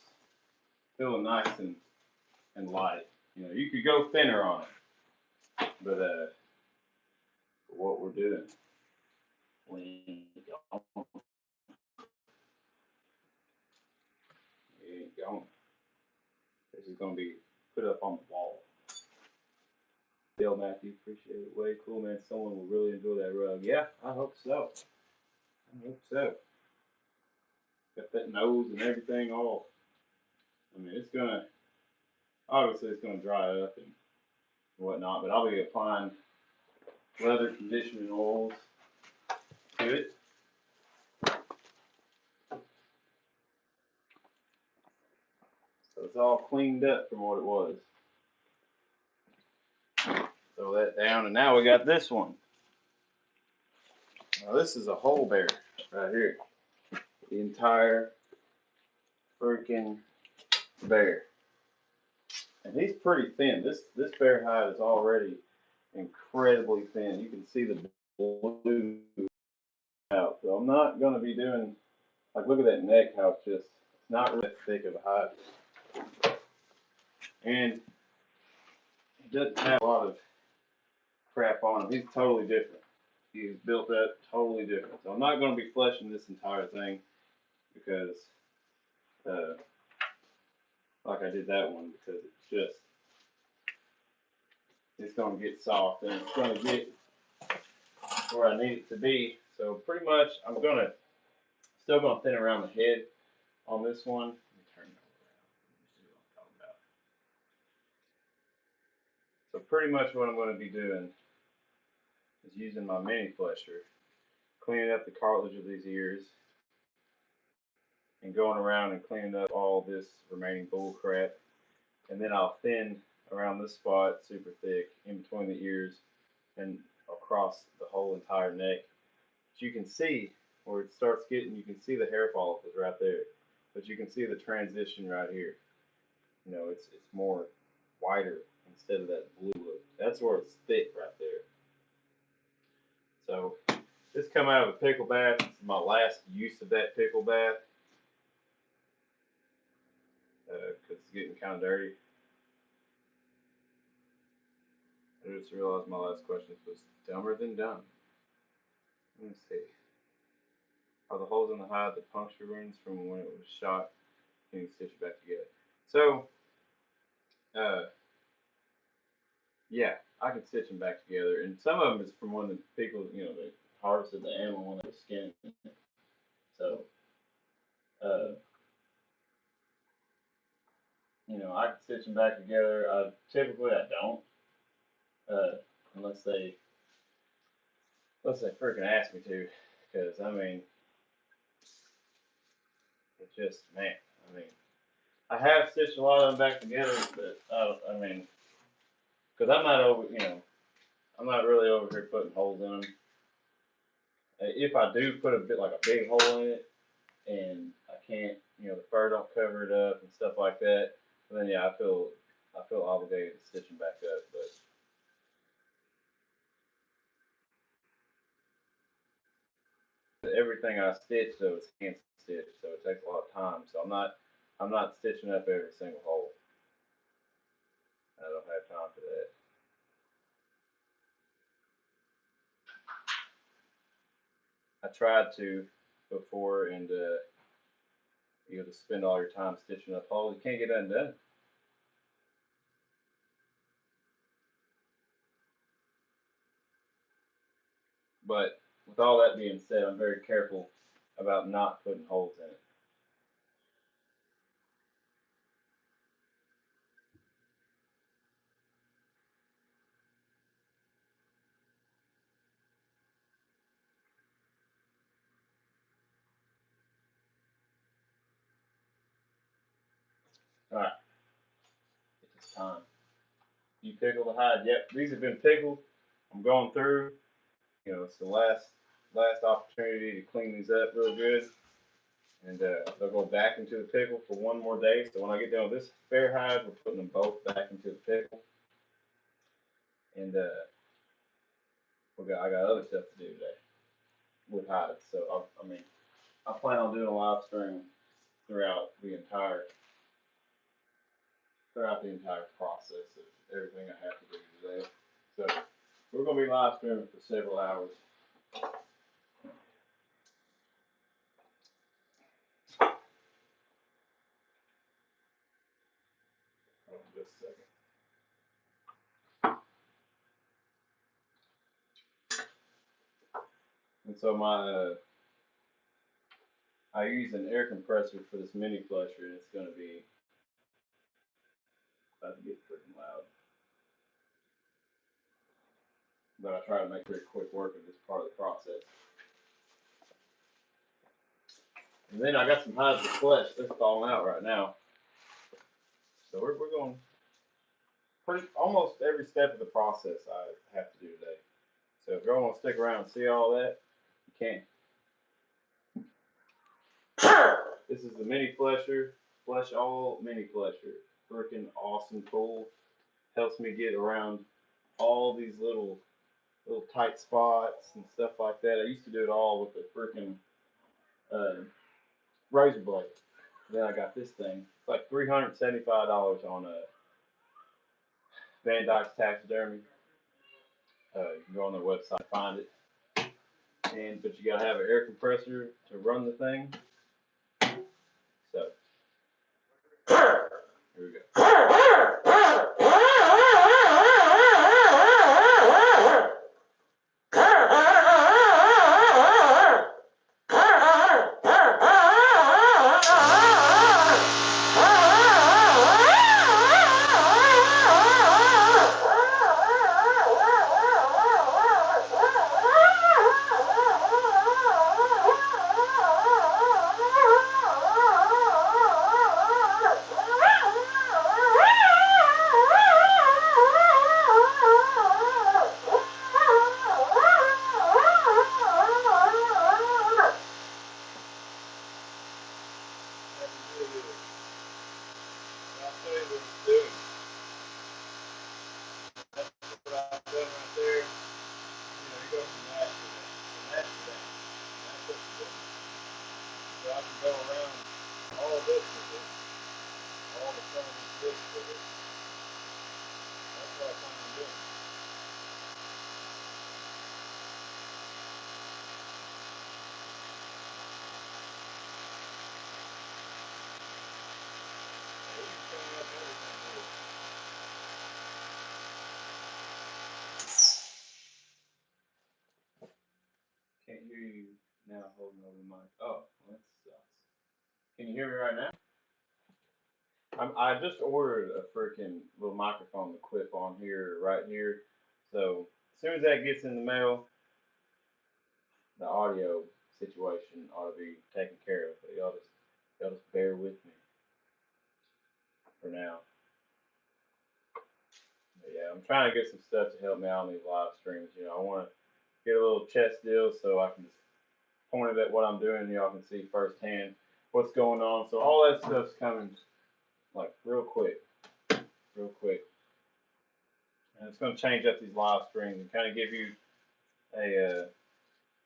feeling nice and light. You know, you could go thinner on it, but for what we're doing, we ain't going. This is going to be put up on the wall. Bill Matthew, appreciate it. Way cool, man. Someone will really enjoy that rug. Yeah, I hope so. I hope so. Got that nose and everything off. I mean, it's gonna obviously it's gonna dry up and whatnot, but I'll be applying leather conditioning oils to it. So it's all cleaned up from what it was. Throw that down, and now we got this one. Now this is a whole bear right here. The entire freaking bear. And he's pretty thin. This bear hide is already incredibly thin. You can see the blue out. So I'm not going to be doing, like, look at that neck, how it's not really thick of a hide. And he doesn't have a lot of crap on him. He's totally different. is built up totally different. So I'm not going to be fleshing this entire thing because, uh, like I did that one, because it's going to get soft and it's going to get where I need it to be. So pretty much I'm still going to thin around the head on this one. Let me turn it around. Let me see what I'm talking about. So pretty much what I'm going to be doing is using my mini flesher, cleaning up the cartilage of these ears, and going around and cleaning up all this remaining bull crap. And then I'll thin around this spot super thick in between the ears and across the whole entire neck. But you can see where it starts getting, you can see the hair follicles right there. But you can see the transition right here. You know, it's more whiter instead of that blue look. That's where it's thick right there. So this come out of a pickle bath. This is my last use of that pickle bath because it's getting kind of dirty. I just realized my last question was dumber than dumb. Let me see. Are the holes in the hide the puncture wounds from when it was shot? Can you stitch it back together? So, yeah, I can stitch them back together. And some of them is from when the people, they harvested the animal when they were skinning it. So, uh, I can stitch them back together. Typically I don't, unless they freaking ask me to, because I mean, it's just man. I mean, I have stitched a lot of them back together, but I mean, because I'm not really over here putting holes in them. If I do put a bit like a big hole in it, and I can't, the fur don't cover it up and stuff like that, then yeah, I feel obligated to stitch them back up, but. Everything I stitch though is hand stitch, so it takes a lot of time. So I'm not stitching up every single hole. I don't have time for that. I tried to before, and you just spend all your time stitching up holes. You can't get that done. But with all that being said, I'm very careful about not putting holes in it. All right, it's time. You pickle the hide. Yep, these have been pickled. I'm going through. It's the last opportunity to clean these up real good. And they'll go back into the pickle for one more day. So when I get done with this fair hide, we're putting them both back into the pickle. And I got other stuff to do today with hides. So I plan on doing a live stream throughout the entire process of everything I have to do today. So we're gonna be live streaming for several hours. Hold on just a second. And so I use an air compressor for this mini flesher, and it's gonna be about to get freaking loud. But I try to make very quick work of this part of the process. And then I got some hides of flesh that's falling out right now. So we're going almost every step of the process I have to do today. So if y'all want to stick around and see all that, you can. This is the mini flesher, Flesh All mini flesher. Freaking awesome tool. Helps me get around all these little tight spots and stuff like that. I used to do it all with the freaking razor blade. Then I got this thing. It's like $375 on Van Dyke's Taxidermy. You can go on their website and find it. but you gotta have an air compressor to run the thing. So here we go. Can't hear you now holding over the mic. Oh, well, that sucks. Can you hear me right now? I just ordered a freaking little microphone to clip on here, right here. So as soon as that gets in the mail, the audio situation ought to be taken care of. But y'all just bear with me for now. But yeah, I'm trying to get some stuff to help me out on these live streams. You know, I want to get a little chest deal so I can just point it at what I'm doing. Y'all can see firsthand what's going on. So all that stuff's coming like real quick. And it's going to change up these live streams and kind of give you a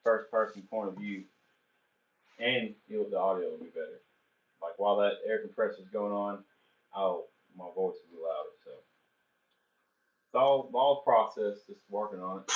first person point of view, and the audio will be better. Like while that air compressor is going on, my voice will be louder. So it's all process, just working on it.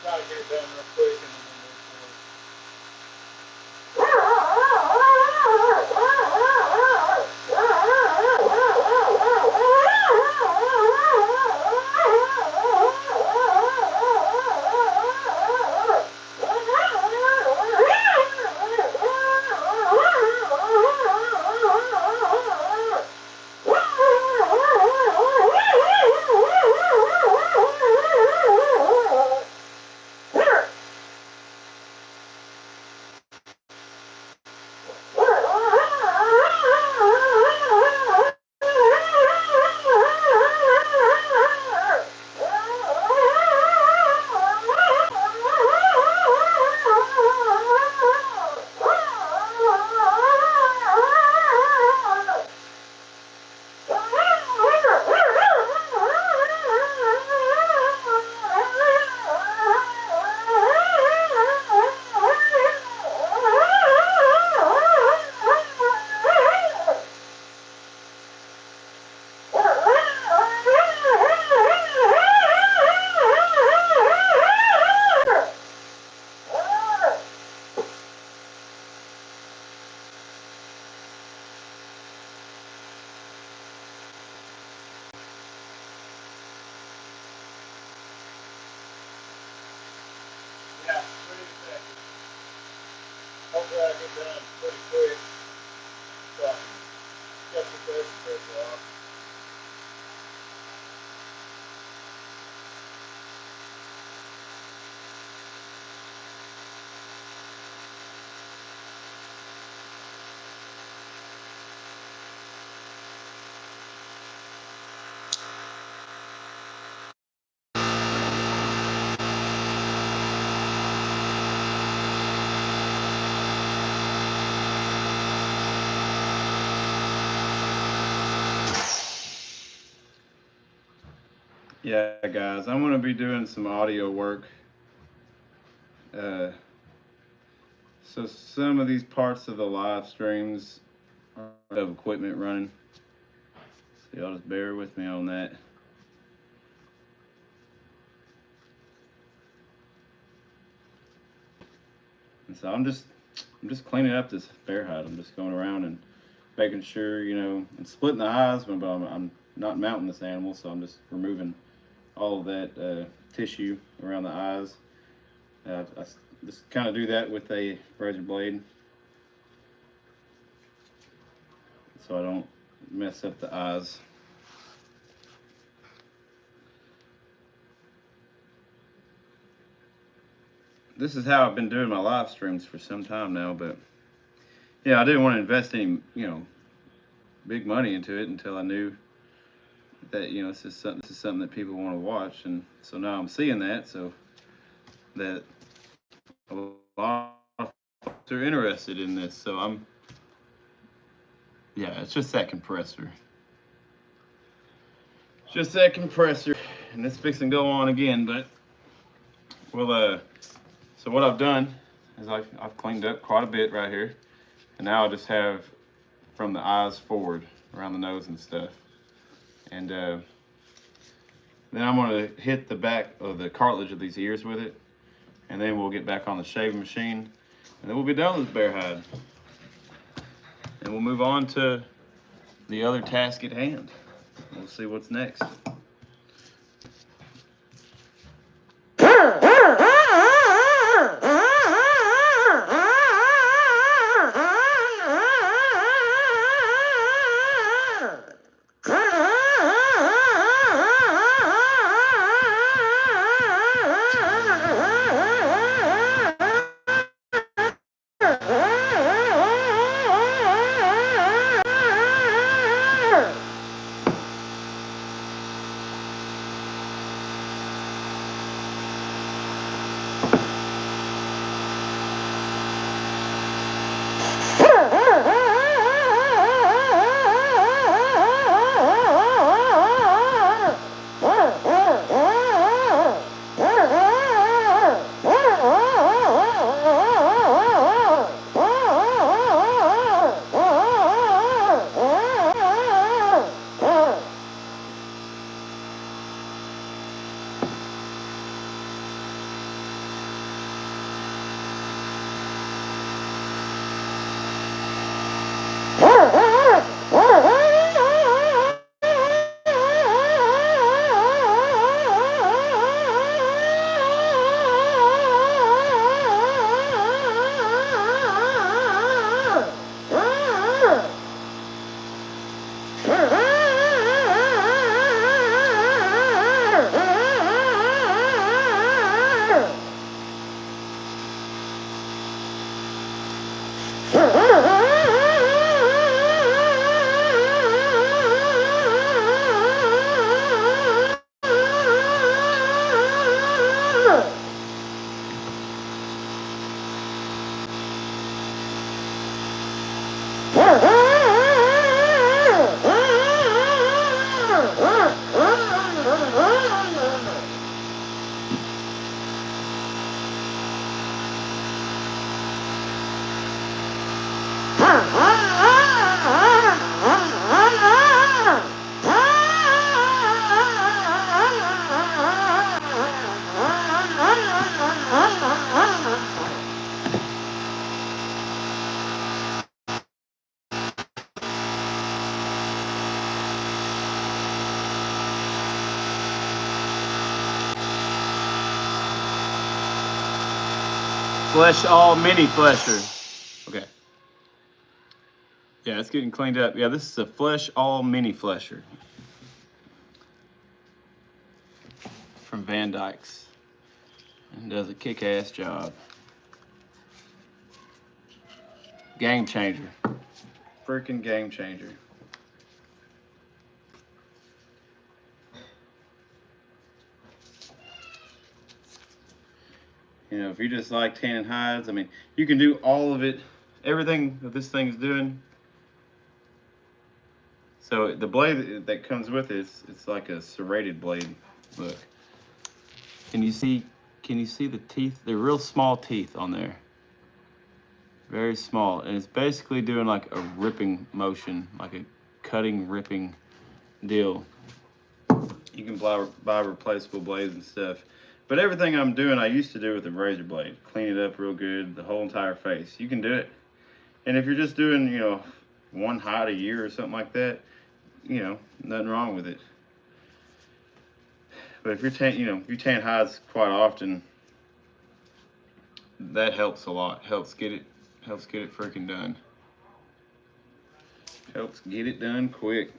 Try to get it done real quick and then Hopefully I get done pretty quick so I can cut the pressure pressure off. Yeah, guys, I'm going to be doing some audio work. So some of these parts of the live streams have equipment running. So y'all just bear with me on that. And so I'm just cleaning up this bear hide. I'm just going around and making sure, and splitting the eyes, but I'm not mounting this animal, so I'm just removing all of that tissue around the eyes. I just kind of do that with a razor blade, so I don't mess up the eyes. This is how I've been doing my live streams for some time now, but yeah, I didn't want to invest any, big money into it until I knew that, this is something that people want to watch, and so now I'm seeing that, so that a lot of folks are interested in this. So it's just that compressor. Just that compressor, and it's fixing to go on again, but so what I've done is I've cleaned up quite a bit right here, and now I just have from the eyes forward around the nose and stuff, and then I'm going to hit the back of the cartilage of these ears with it, and then we'll get back on the shaving machine, and then we'll be done with this bear hide, and we'll move on to the other task at hand. We'll see what's next. Flesh all mini flesher. Yeah, it's getting cleaned up. Yeah, this is a Flesh All Mini Flesher from Van Dyke's, and does a kick-ass job. Game changer. Freaking game changer. You know, if you just like tanning hides, I mean, you can do all of it, everything that this thing is doing. So the blade that comes with it, it's like a serrated blade. Look, can you see? Can you see the teeth? They're real small teeth on there. Very small, and it's basically doing like a ripping motion, like a cutting, ripping deal. You can buy replaceable blades and stuff. But everything I'm doing, I used to do with a razor blade. Clean it up real good, the whole entire face. You can do it. And if you're just doing, you know, one hide a year or something like that, you know, nothing wrong with it. But if you're if you tan hides quite often, that helps a lot. Helps get it freaking done. Helps get it done quick.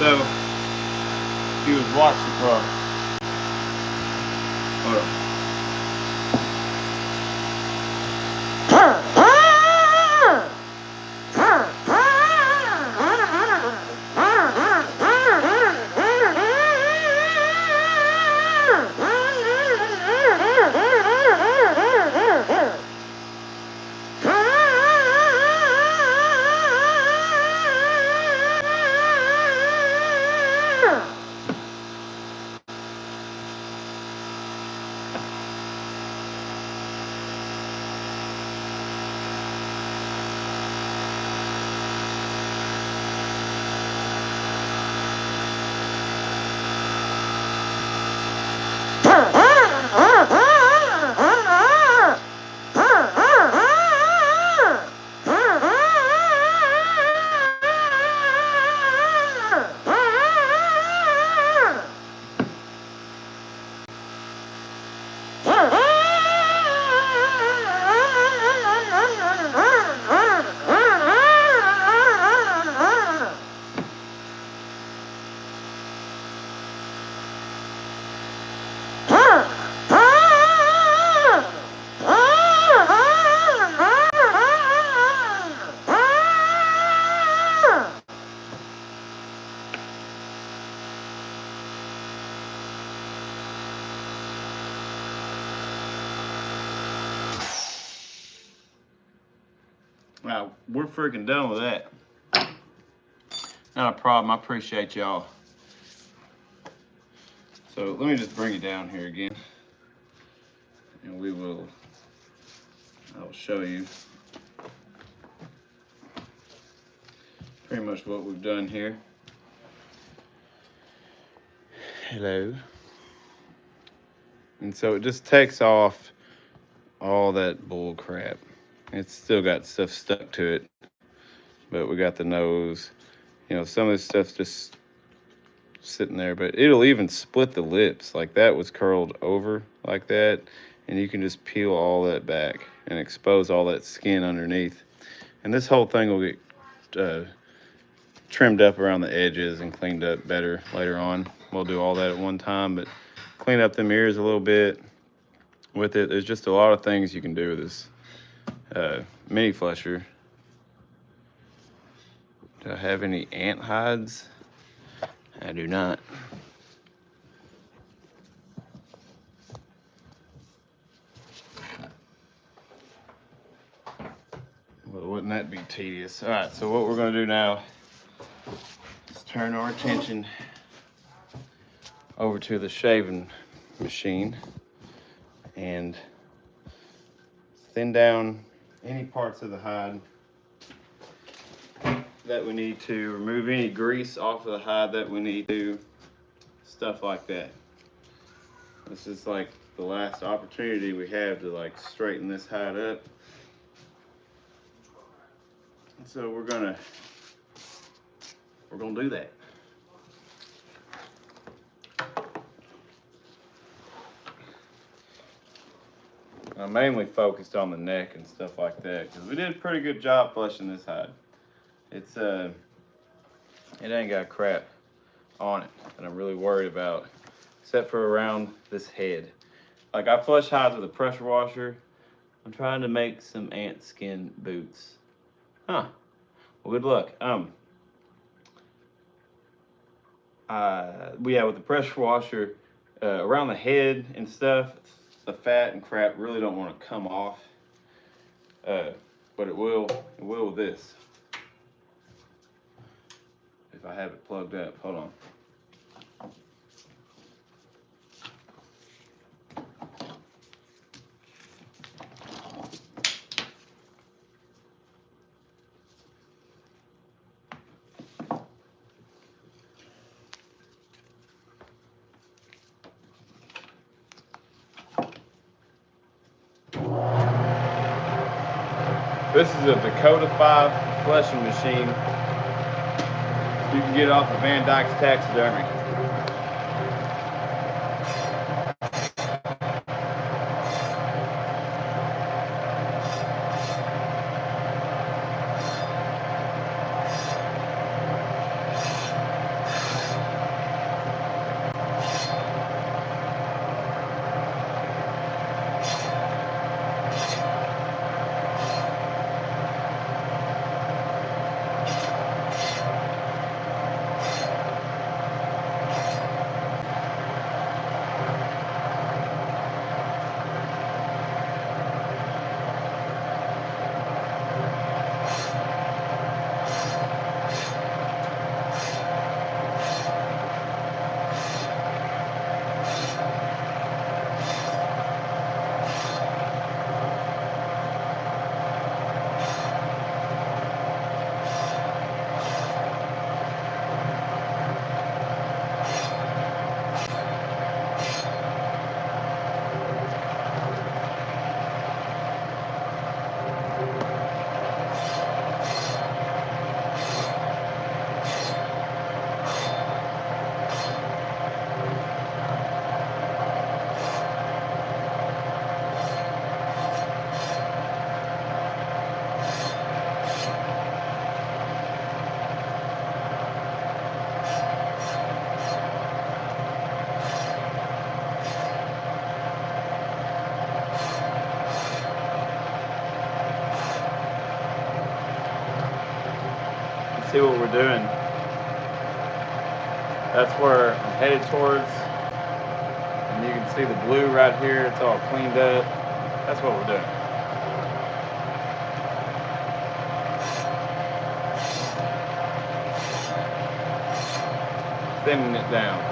So, he was watching for. Hold on. Wow, we're freaking done with that. Not a problem. I appreciate y'all. So let me just bring it down here again, and I'll show you pretty much what we've done here. Hello. And so it just takes off all that bull crap. It's still got stuff stuck to it, but we got the nose. You know, some of this stuff's just sitting there, but it'll even split the lips. Like that was curled over like that, and you can just peel all that back and expose all that skin underneath. And this whole thing will get trimmed up around the edges and cleaned up better later on. We'll do all that at one time, but clean up them ears a little bit with it. There's just a lot of things you can do with this mini flesher. Do I have any ant hides? I do not. Well, wouldn't that be tedious? All right, so what we're gonna do now is turn our attention over to the shaving machine and thin down any parts of the hide that we need to, remove any grease off of the hide that we need to, stuff like that. This is like the last opportunity we have to like straighten this hide up. So we're gonna do that. I mainly focused on the neck and stuff like that because we did a pretty good job flushing this hide. It's it ain't got crap on it that I'm really worried about, except for around this head. Like I flush hides with a pressure washer. I'm trying to make some ant skin boots. Huh. Well, good luck. Yeah, with the pressure washer around the head and stuff, the fat and crap really don't want to come off. But it will with this. If I have it plugged up, hold on. This is a Dakota 5 fleshing machine. You can get it off of Van Dyke's Taxidermy. See what we're doing. That's where I'm headed towards. And you can see the blue right here. It's all cleaned up. That's what we're doing. Thinning it down.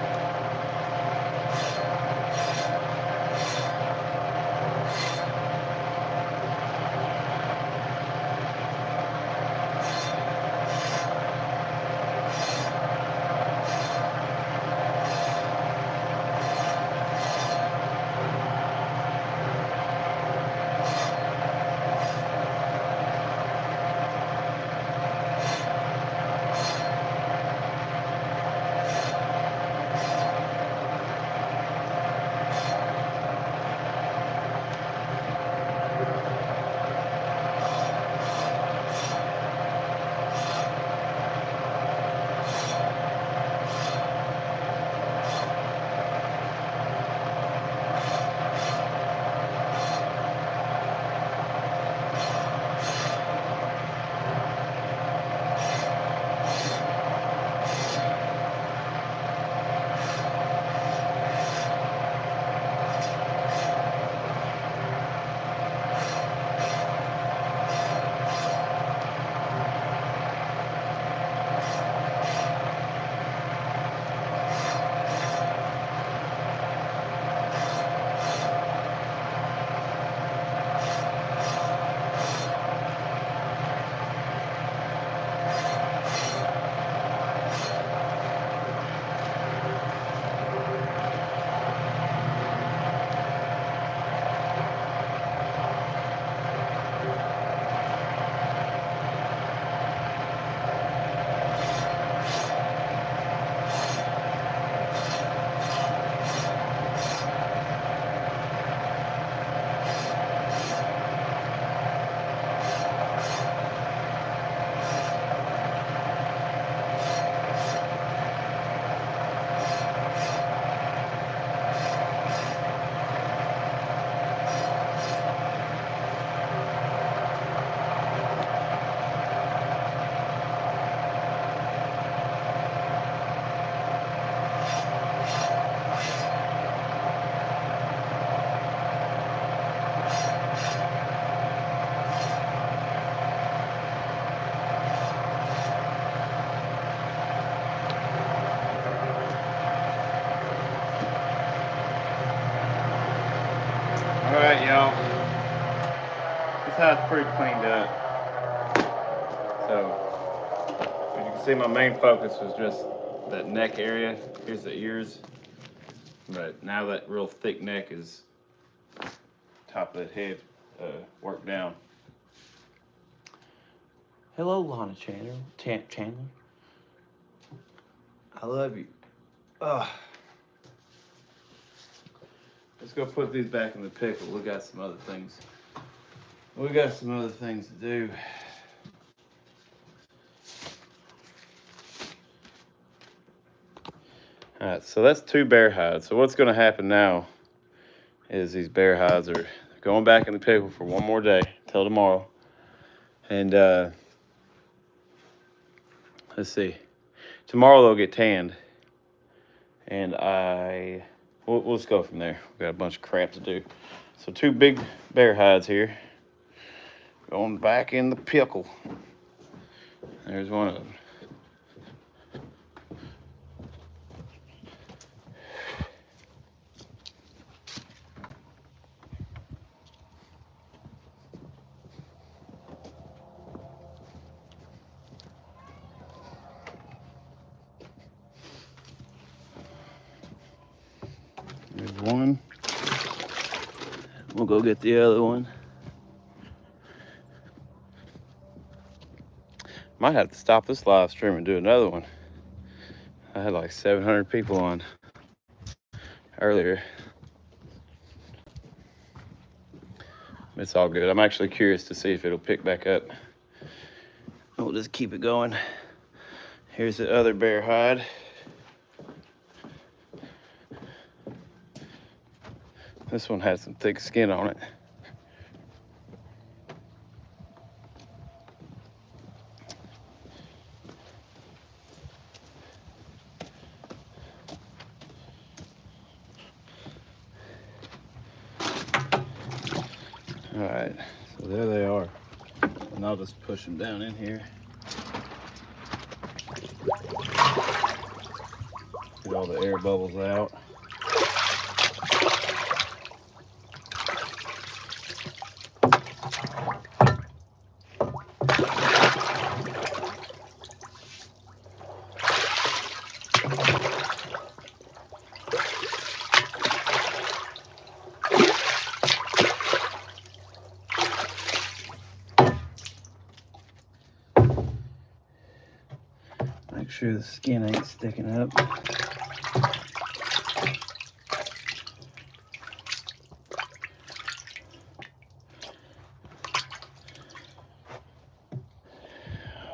y'all. This hide's pretty cleaned up. So, as you can see, my main focus was just that neck area. Here's the ears. But now that real thick neck is top of that head worked down. Hello, Lana Chandler. Chandler. I love you. Ugh. Let's go put these back in the pickle. We got some other things. We got some other things to do. All right, so that's 2 bear hides. So what's going to happen now is these bear hides are going back in the pickle for one more day till tomorrow. And let's see. Tomorrow they'll get tanned. And we'll just go from there. We've got a bunch of crap to do. So 2 big bear hides here. Going back in the pickle. There's one of them. There's one. We'll go get the other one. Might have to stop this live stream and do another one. I had like 700 people on earlier. It's all good. I'm actually curious to see if it'll pick back up. We'll just keep it going. Here's the other bear hide. This one has some thick skin on it. All right, so there they are. And I'll just push them down in here. Get all the air bubbles out. Make sure the skin ain't sticking up.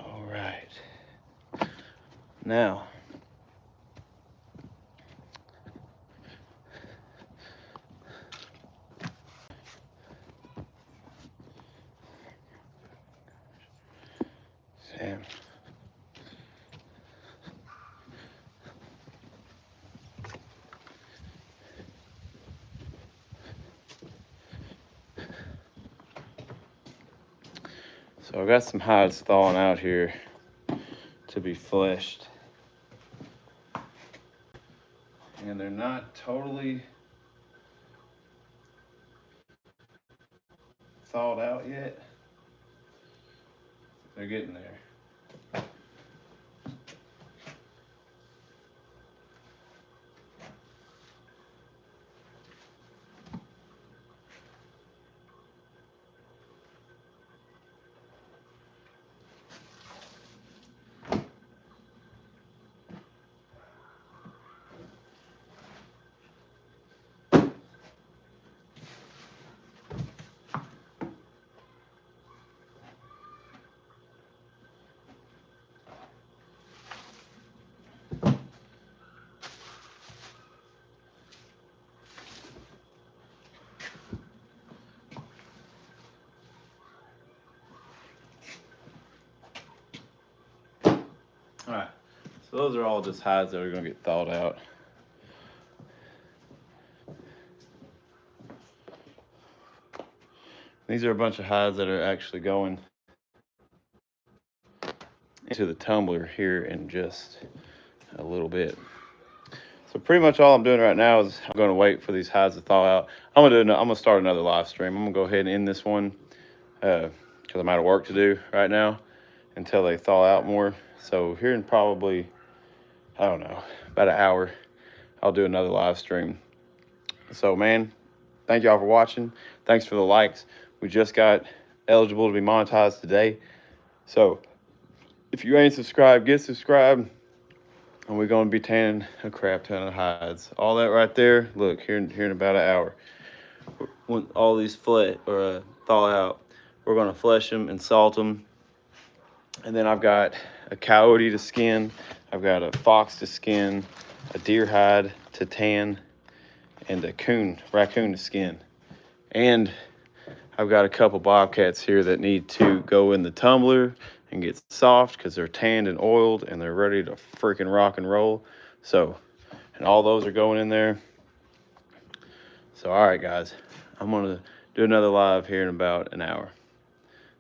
All right. Now, Sam. So I got some hides thawing out here to be fleshed. And they're not totally thawed out yet. They're getting there. All right, so those are all just hides that are gonna get thawed out. These are a bunch of hides that are actually going into the tumbler here in just a little bit. So pretty much all I'm doing right now is I'm going to wait for these hides to thaw out. I'm gonna start another live stream. I'm gonna go ahead and end this one because I'm out of work to do right now until they thaw out more. So here in probably, I don't know, about an hour, I'll do another live stream. So man, thank y'all for watching. Thanks for the likes. We just got eligible to be monetized today. So if you ain't subscribed, get subscribed. And we're gonna be tanning a crap ton of hides. All that right there, look, here in about an hour. When all these thaw out, we're gonna flesh them and salt them. And then I've got a coyote to skin, I've got a fox to skin, a deer hide to tan, and a raccoon to skin. And I've got a couple bobcats here that need to go in the tumbler and get soft because they're tanned and oiled and they're ready to freaking rock and roll. So, and all those are going in there. So, all right, guys, I'm going to do another live here in about an hour.